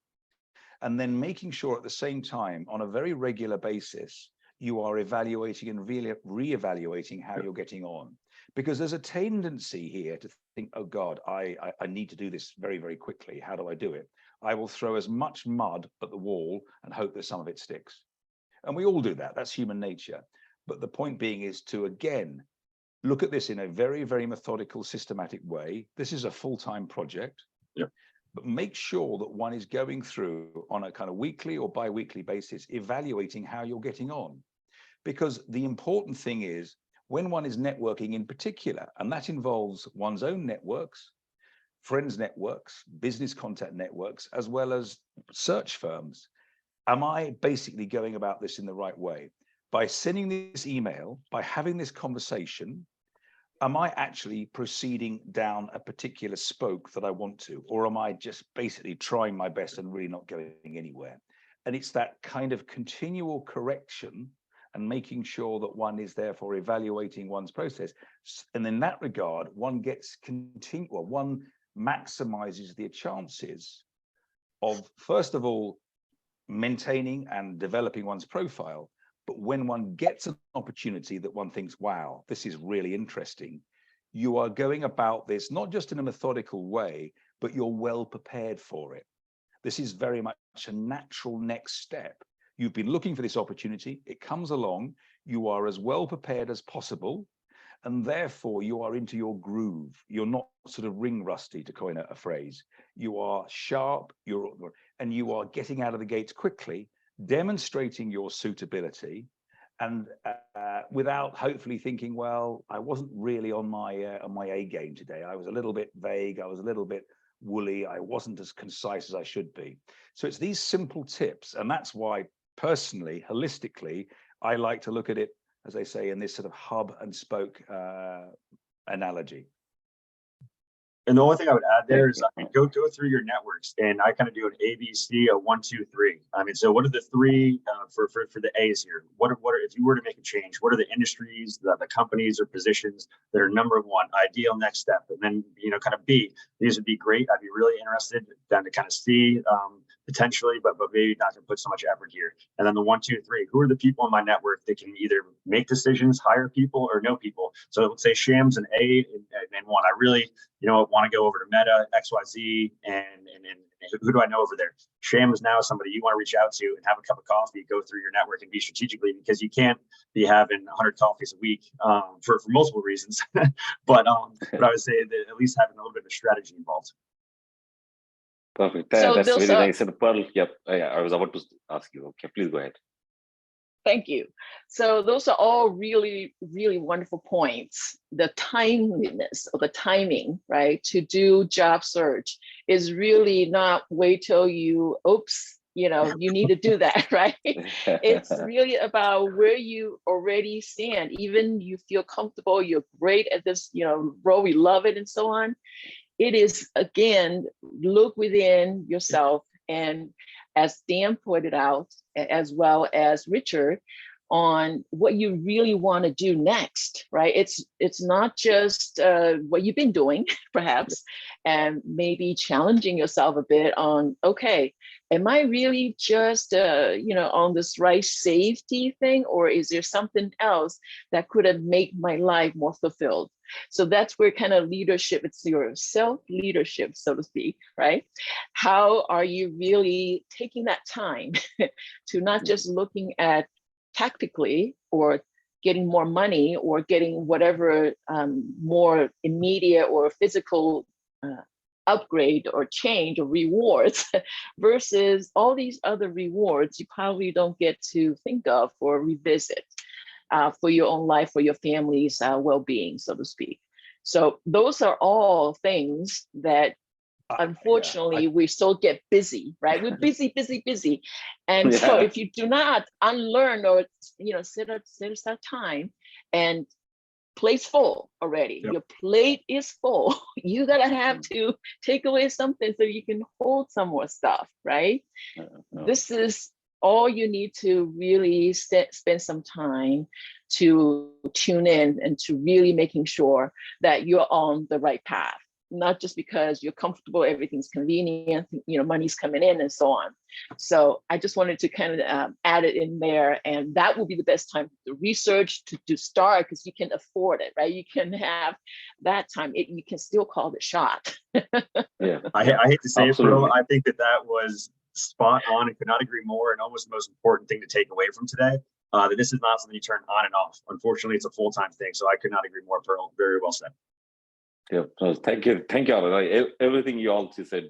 And then making sure at the same time, on a very regular basis, you are evaluating and really re-evaluating how you're getting on. Because there's a tendency here to think, oh God, I need to do this very, very quickly. How do I do it? I will throw as much mud at the wall and hope that some of it sticks. And we all do that. That's human nature. But the point being is to, again, look at this in a very, very methodical, systematic way. This is a full-time project. Yeah. But make sure that one is going through on a kind of weekly or bi-weekly basis, evaluating how you're getting on. Because the important thing is when one is networking in particular, and that involves one's own networks, friends networks, business contact networks, as well as search firms. Am I basically going about this in the right way? By sending this email, by having this conversation, am I actually proceeding down a particular spoke that I want to, or am I just basically trying my best and really not going anywhere? And it's that kind of continual correction and making sure that one is therefore evaluating one's process. And in that regard, one gets one maximizes the chances of, first of all, maintaining and developing one's profile. But when one gets an opportunity that one thinks, wow, this is really interesting, you are going about this not just in a methodical way, but you're well prepared for it. This is very much a natural next step. You've been looking for this opportunity, it comes along, you are as well prepared as possible, and therefore you are into your groove. You're not sort of ring rusty, to coin a phrase. You are sharp, and you are getting out of the gates quickly, demonstrating your suitability, and without hopefully thinking, well, I wasn't really on my A game today. I was a little bit vague, I was a little bit woolly, I wasn't as concise as I should be. So it's these simple tips, and that's why personally, holistically, I like to look at it, as I say, in this sort of hub and spoke analogy. And the only thing I would add there is go through your networks, and I kind of do an ABC, a 1, 2, 3. I mean, so what are the three for the A's here? What are if you were to make a change? What are the industries, the companies or positions that are number one, ideal next step? And then kind of B, these would be great. I'd be really interested. Down to kind of C, potentially, but maybe not to put so much effort here. And then the 1, 2, 3. Who are the people in my network that can either make decisions, hire people, or know people? So let's say Sham's an A and 1. I really want to go over to Meta, XYZ, and who do I know over there? Sham is now somebody you want to reach out to and have a cup of coffee, go through your network and be strategically, because you can't be having 100 coffees a week for multiple reasons. but I would say that at least having a little bit of strategy involved. Perfect. So That's those very are- nice. And Pearl, yep, I was about to ask you. Okay, please go ahead. Thank you. So those are all really, really wonderful points. The timeliness or the timing, right, to do job search is really not wait till you, oops, you need to do that, right? It's really about where you already stand. Even you feel comfortable, you're great at this, role, we love it and so on. It is, again, look within yourself, and as Dan pointed out, as well as Richard, on what you really want to do next, right? It's not just what you've been doing, perhaps, and maybe challenging yourself a bit on, okay, am I really just, on this right safety thing, or is there something else that could have made my life more fulfilled? So that's where kind of leadership, it's your self-leadership, so to speak, right? How are you really taking that time to not just looking at tactically or getting more money or getting whatever more immediate or physical upgrade or change or rewards versus all these other rewards you probably don't get to think of or revisit for your own life, for your family's well-being, so to speak. So those are all things that unfortunately we still get busy, right? We're busy. And so if you do not unlearn or set aside time, and plate's full already. Yep. Your plate is full. you gotta have to take away something so you can hold some more stuff, right? This is all you need to really spend some time to tune in and to really making sure that you're on the right path, not just because you're comfortable, everything's convenient, money's coming in and so on. So I just wanted to kind of add it in there, and that will be the best time to research, to start, because you can afford it, right? You can have that time, you can still call the shot. Yeah. I hate to say it, Absolutely. Pearl. I think that was spot on and could not agree more, and almost the most important thing to take away from today, that this is not something you turn on and off. Unfortunately, it's a full-time thing. So I could not agree more, Pearl. Very well said. Yeah, no, thank you, Anand. Everything you all said,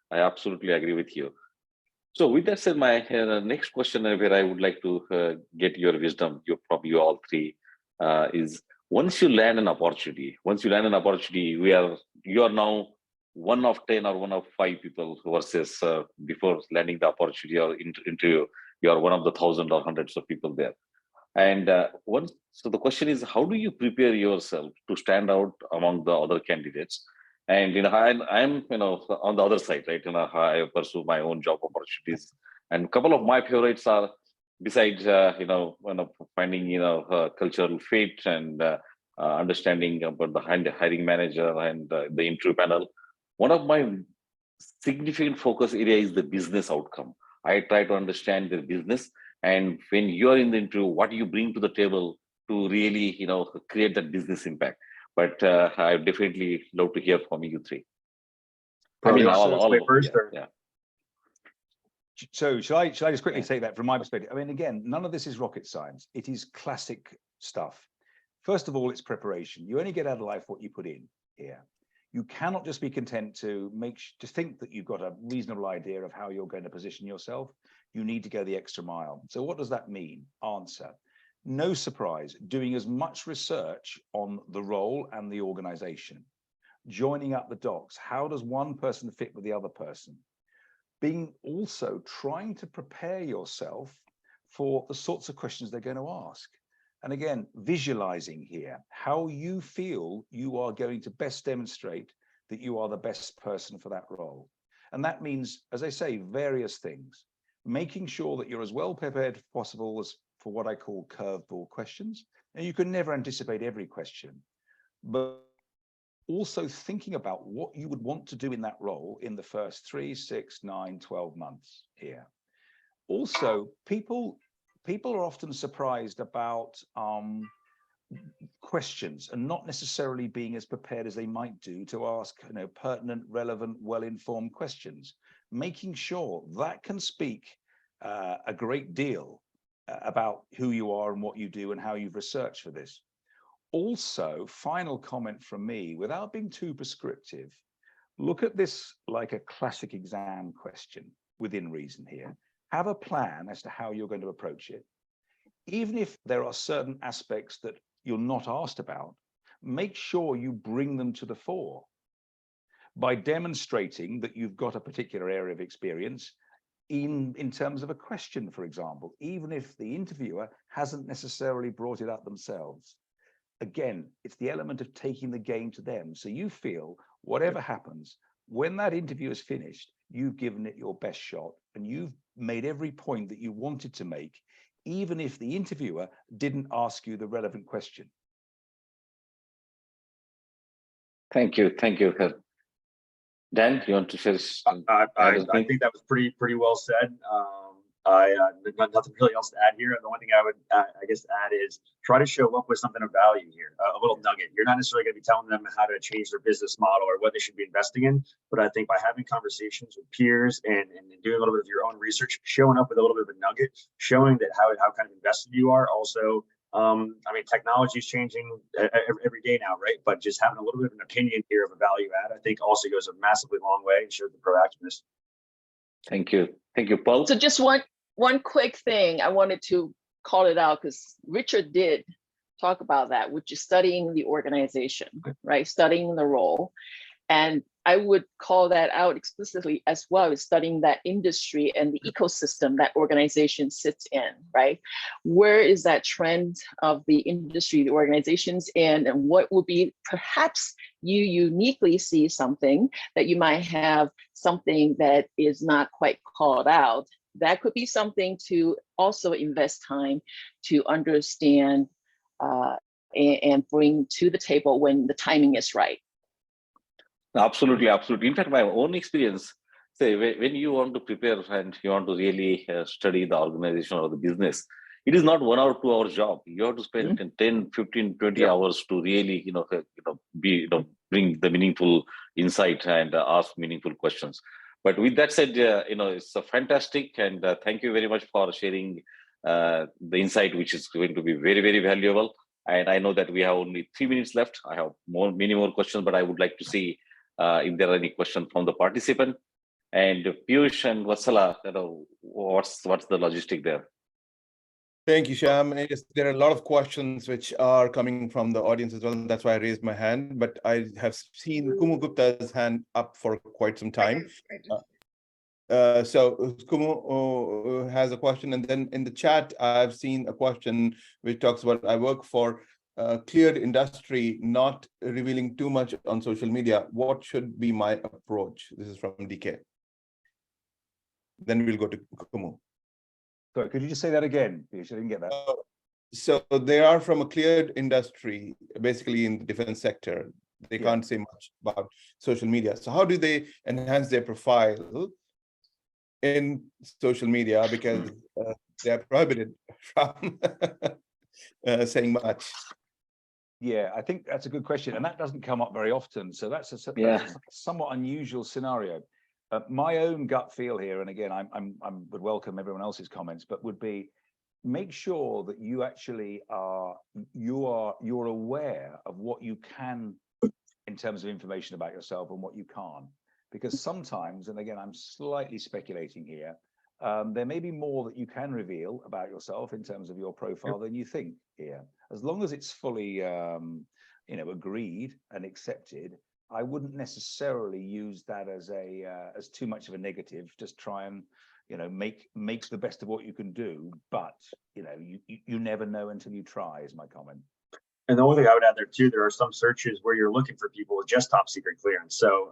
I absolutely agree with you. So with that said, my next question where I would like to get your wisdom, from you all three, is once you land an opportunity, you are now 1 of 10 or 1 of 5 people versus before landing the opportunity or interview, you are 1 of the 1,000 or hundreds of people there. And so the question is, how do you prepare yourself to stand out among the other candidates? And I'm on the other side, right? I pursue my own job opportunities, and a couple of my favorites are, besides finding cultural fit and understanding about the hiring manager and the interview panel. One of my significant focus area is the business outcome. I try to understand the business, and when you're in the interview, what do you bring to the table to really create that business impact. But I definitely love to hear from you three. Pearl, I mean, you want to wait first, or? yeah. So shall I just quickly take that from my perspective? I mean, again, none of this is rocket science. It is classic stuff. First of all, it's preparation. You only get out of life what you put in here. You cannot just be content to think that you've got a reasonable idea of how you're going to position yourself. You need to go the extra mile. So what does that mean? Answer. No surprise, doing as much research on the role and the organization. Joining up the dots. How does one person fit with the other person? Being also trying to prepare yourself for the sorts of questions they're going to ask. And again, visualizing here how you feel you are going to best demonstrate that you are the best person for that role. And that means, as I say, various things. Making sure that you're as well prepared as possible as for what I call curveball questions. And you can never anticipate every question, but also thinking about what you would want to do in that role in the first 3, 6, 9, 12 months here. Also, people are often surprised about questions and not necessarily being as prepared as they might do to ask pertinent, relevant, well-informed questions. Making sure that can speak a great deal about who you are and what you do and how you've researched for this. Also, final comment from me, without being too prescriptive, look at this like a classic exam question within reason here. Have a plan as to how you're going to approach it. Even if there are certain aspects that you're not asked about, make sure you bring them to the fore by demonstrating that you've got a particular area of experience in terms of a question, for example, even if the interviewer hasn't necessarily brought it up themselves. Again, it's the element of taking the game to them. So you feel whatever happens, when that interview is finished, you've given it your best shot and you've made every point that you wanted to make, even if the interviewer didn't ask you the relevant question. Thank you. Dan, you want to share? I think that was pretty well said. There's nothing really else to add here. The one thing I would, I guess, add is try to show up with something of value here, a little nugget. You're not necessarily going to be telling them how to change their business model or what they should be investing in, but I think by having conversations with peers and doing a little bit of your own research, showing up with a little bit of a nugget, showing that how kind of invested you are. Also, I mean, technology is changing every day now, right? But just having a little bit of an opinion here of a value add, I think also goes a massively long way and shows the proactiveness. Thank you, Paul. So just one quick thing, I wanted to call it out because Richard did talk about that, which is studying the organization, right? Studying the role. And I would call that out explicitly as well as studying that industry and the ecosystem that organization sits in, right? Where is that trend of the industry, the organizations in, and what would be perhaps you uniquely see something that you might have something that is not quite called out. That could be something to also invest time to understand and bring to the table when the timing is right. Absolutely, absolutely. In fact, my own experience, say when you want to prepare and you want to really study the organization or the business, it is not 1 or 2 hour job. You have to spend 10, 15, 20 hours to really, bring the meaningful insight and ask meaningful questions. But with that said, it's a fantastic, and thank you very much for sharing the insight, which is going to be very, very valuable. And I know that we have only 3 minutes left. I have many more questions, but I would like to see if there are any questions from the participant. And Piyush and Vatsala, what's the logistic there? Thank you, Shyam. Yes, there are a lot of questions which are coming from the audience as well. That's why I raised my hand, but I have seen Kumu Gupta's hand up for quite some time. So Kumu has a question, and then in the chat, I've seen a question which talks about, I work for cleared industry, not revealing too much on social media. What should be my approach? This is from DK. Then we'll go to Kumu. Sorry, could you just say that again? I didn't get that. So they are from a cleared industry, basically in the defense sector. They can't say much about social media. So how do they enhance their profile in social media, because they are prohibited from saying much? Yeah, I think that's a good question, and that doesn't come up very often. So that's a somewhat unusual scenario. My own gut feel here, and again, I would welcome everyone else's comments, but would be make sure that you actually you're aware of what you can in terms of information about yourself and what you can't. Because sometimes, and again, I'm slightly speculating here, there may be more that you can reveal about yourself in terms of your profile than you think here. As long as it's fully, agreed and accepted, I wouldn't necessarily use that as too much of a negative. Just try and, make the best of what you can do. But you never know until you try, is my comment. And the only thing I would add there too, there are some searches where you're looking for people with just top secret clearance. So,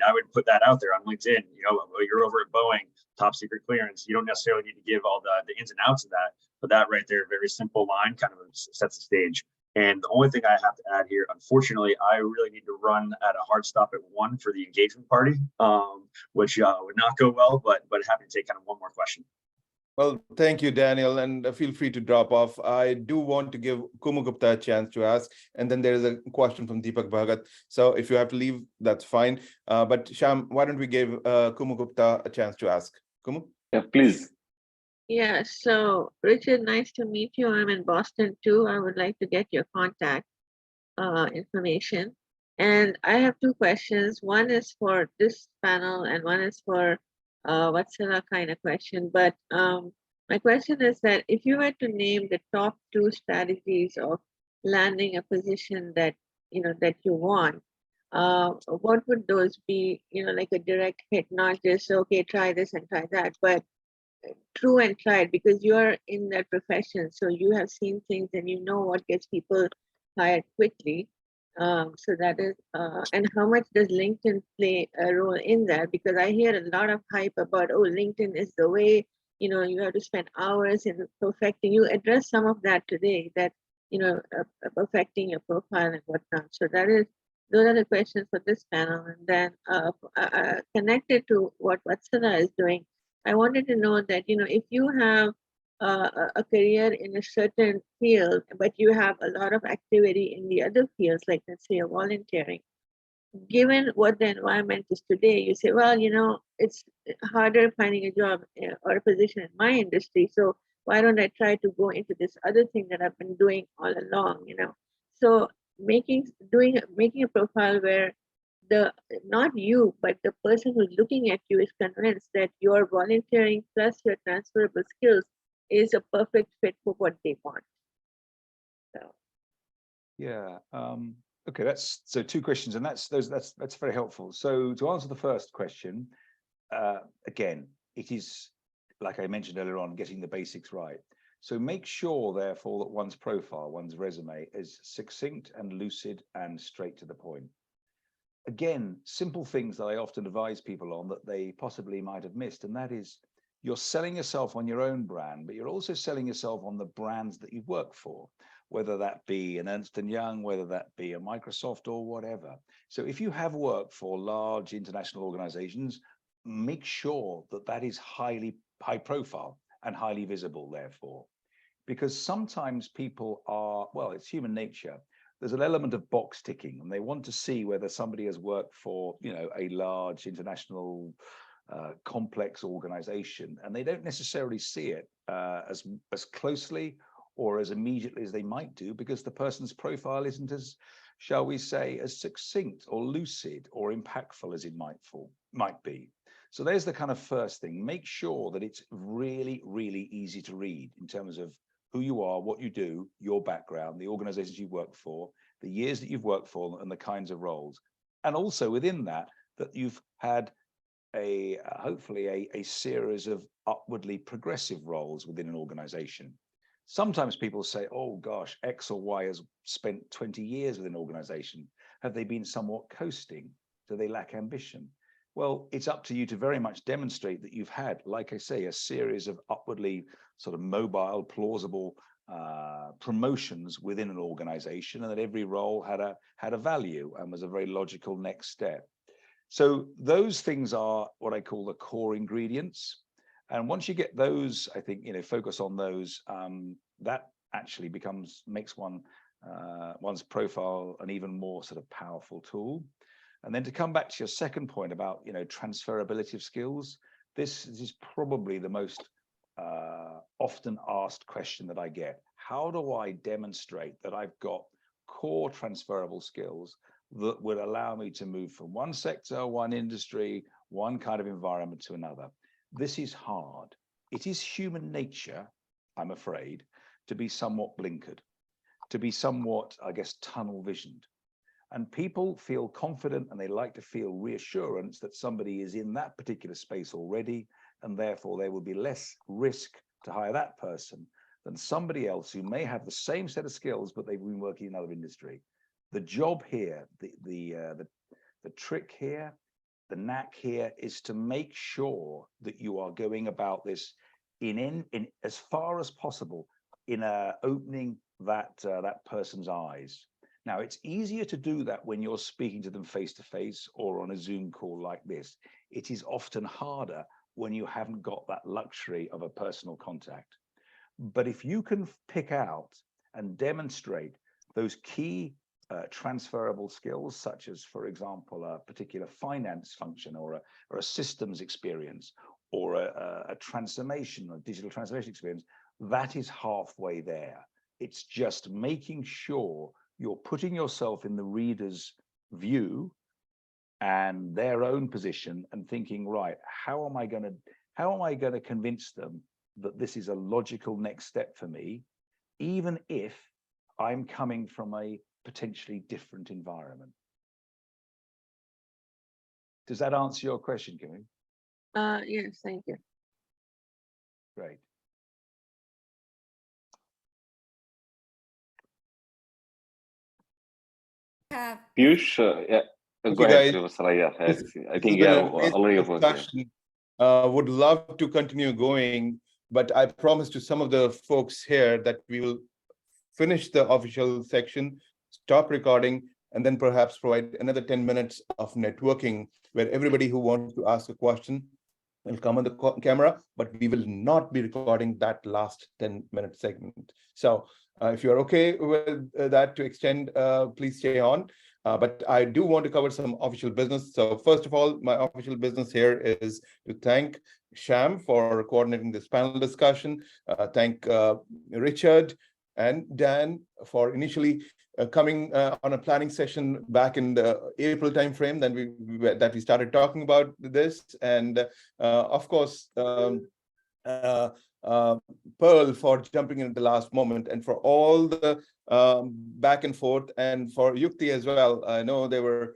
I would put that out there on LinkedIn. You're over at Boeing, top secret clearance. You don't necessarily need to give all the ins and outs of that, but that right there, very simple line, kind of sets the stage. And the only thing I have to add here, unfortunately, I really need to run at a hard stop at 1 for the engagement party, which would not go well. But happy to take kind of one more question. Well, thank you, Daniel, and feel free to drop off. I do want to give Kumu Gupta a chance to ask, and then there is a question from Deepak Bhagat. So if you have to leave, that's fine. But Shyam, why don't we give Kumu Gupta a chance to ask? Kumu? Yeah, please. Yeah, so Richard, nice to meet you. I'm in Boston too. I would like to get your contact information. And I have 2 questions. One is for this panel and one is for Vatsala kind of question. But my question is that if you were to name the top 2 strategies of landing a position that you want, what would those be? Like a direct hit, not just okay, try this and try that, but true and tried, because you're in that profession, so you have seen things and you know what gets people hired quickly. So that is, and how much does LinkedIn play a role in that? Because I hear a lot of hype about, oh, LinkedIn is the way, you have to spend hours in perfecting. You address some of that today, that, perfecting your profile and whatnot. So those are the questions for this panel. And then connected to what Vatsala is doing, I wanted to know that, if you have a career in a certain field, but you have a lot of activity in the other fields, like let's say volunteering, given what the environment is today, you say, well, it's harder finding a job or a position in my industry, so why don't I try to go into this other thing that I've been doing all along, So making a profile where not you, but the person who's looking at you is convinced that your volunteering plus your transferable skills is a perfect fit for what they want. So. Yeah. Okay, that's so two questions, and that's very helpful. So to answer the first question, again, it is like I mentioned earlier on, getting the basics right. So make sure, therefore, that one's profile, one's resume is succinct and lucid and straight to the point. Again, simple things that I often advise people on that they possibly might have missed, and that is you're selling yourself on your own brand, but you're also selling yourself on the brands that you've worked for, whether that be an Ernst & Young, whether that be a Microsoft or whatever. So if you have worked for large international organizations, make sure that that is high profile and highly visible, therefore. Because sometimes people are, well, it's human nature. There's an element of box ticking, and they want to see whether somebody has worked for, you know, a large international complex organization, and they don't necessarily see it as closely or as immediately as they might do, because the person's profile isn't as, shall we say, as succinct or lucid or impactful as it might be. So there's the kind of first thing. Make sure that it's really, really easy to read in terms of who you are, what you do, your background, the organizations you've worked for, the years that you've worked for, and the kinds of roles. And also within that, that you've had hopefully a series of upwardly progressive roles within an organization. Sometimes people say, oh gosh, X or Y has spent 20 years within an organization. Have they been somewhat coasting? Do they lack ambition? Well, it's up to you to very much demonstrate that you've had, like I say, a series of upwardly sort of mobile, plausible promotions within an organization, and that every role had a value and was a very logical next step. So those things are what I call the core ingredients. And once you get those, I think, you know, focus on those, that actually makes one's profile an even more sort of powerful tool. And then to come back to your second point about, you know, transferability of skills, this is probably the most often asked question that I get. How do I demonstrate that I've got core transferable skills that would allow me to move from one sector, one industry, one kind of environment to another? This is hard. It is human nature, I'm afraid, to be somewhat blinkered, to be somewhat, I guess, tunnel visioned. And people feel confident and they like to feel reassurance that somebody is in that particular space already, and therefore there will be less risk to hire that person than somebody else who may have the same set of skills, but they've been working in another industry. The job here, the trick here, the knack here is to make sure that you are going about this in as far as possible in opening that person's eyes. Now, it's easier to do that when you're speaking to them face to face or on a Zoom call like this. It is often harder when you haven't got that luxury of a personal contact. But if you can pick out and demonstrate those key transferable skills, such as, for example, a particular finance function or a systems experience or a transformation, a digital transformation experience, that is halfway there. It's just making sure you're putting yourself in the reader's view and their own position and thinking, right, how am I going to convince them that this is a logical next step for me, even if I'm coming from a potentially different environment? Does that answer your question, Kimmy? Yes, thank you. Great. Piyush, yeah, Thank go you, ahead, guys. Saraya. I This think has you been are an amazing already over there. discussion. Would love to continue going, but I promised to some of the folks here that we will finish the official section, stop recording, and then perhaps provide another 10 minutes of networking where everybody who wants to ask a question will come on the camera, but we will not be recording that last 10-minute segment. So if you're okay with that to extend, please stay on. But I do want to cover some official business. So first of all, my official business here is to thank Sham for coordinating this panel discussion. Thank Richard and Dan for initially coming on a planning session back in the April timeframe that we started talking about this. And of course, Pearl for jumping in at the last moment, and for all the back and forth, and for Yukti as well. I know there were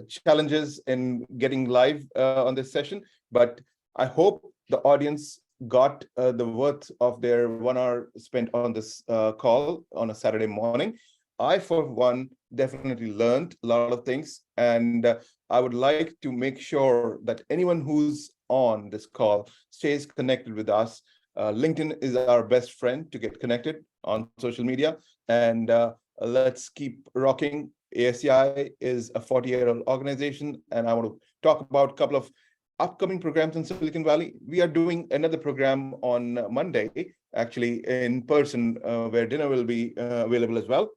challenges in getting live on this session, but I hope the audience got the worth of their 1 hour spent on this call on a Saturday morning. I, for one, definitely learned a lot of things, and I would like to make sure that anyone who's on this call stays connected with us. LinkedIn is our best friend to get connected on social media, and let's keep rocking. ASCI is a 40-year-old organization, and I want to talk about a couple of upcoming programs in Silicon Valley. We are doing another program on Monday, actually in person, where dinner will be available as well.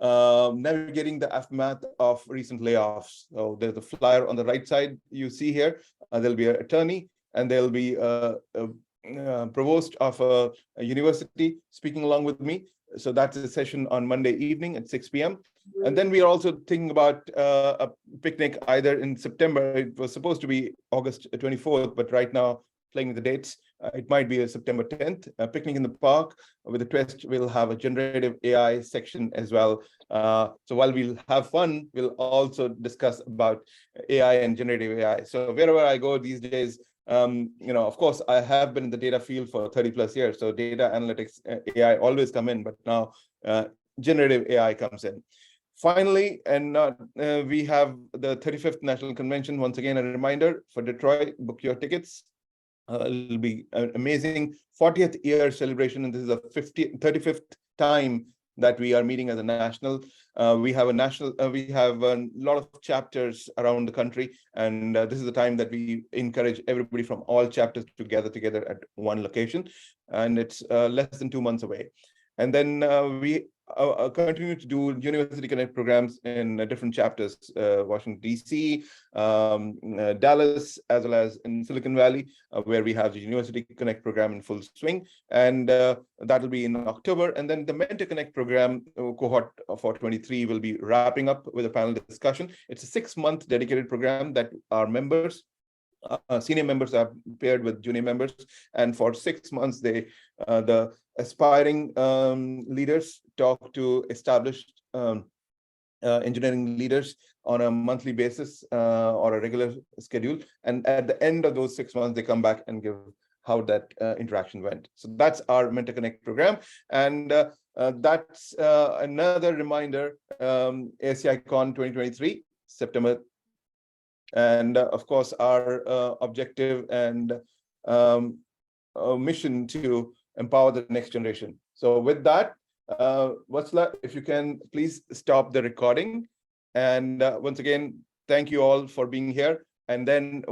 Navigating the aftermath of recent layoffs. So there's a flyer on the right side you see here. There'll be an attorney, and there'll be a provost of a university speaking along with me. So that's a session on Monday evening at 6 p.m. And then we are also thinking about a picnic either in September. It was supposed to be August 24th, but right now, playing with the dates, it might be a September 10th, a picnic in the park with a twist. We'll have a generative AI section as well. So while we'll have fun, we'll also discuss about AI and generative AI. So wherever I go these days, of course, I have been in the data field for 30 plus years. So data analytics, AI always come in, but now generative AI comes in. Finally, and we have the 35th National Convention. Once again, a reminder for Detroit, book your tickets. It'll be an amazing 40th year celebration, and this is the 35th time that we are meeting as a national. We have a lot of chapters around the country, and this is the time that we encourage everybody from all chapters to gather together at one location, and it's less than 2 months away. And then we continue to do University Connect programs in different chapters, Washington, D.C., Dallas, as well as in Silicon Valley, where we have the University Connect program in full swing. And that'll be in October. And then the Mentor Connect program, cohort for 23, will be wrapping up with a panel discussion. It's a 6-month dedicated program that our members, senior members, are paired with junior members, and for 6 months the aspiring leaders talk to established engineering leaders on a monthly basis or a regular schedule, and at the end of those 6 months they come back and give how that interaction went. So that's our Mentor Connect program, and that's another reminder, ASCI Con 2023, September. And of course, our objective and mission to empower the next generation. So with that, Vatsala, if you can please stop the recording. And once again, thank you all for being here. And then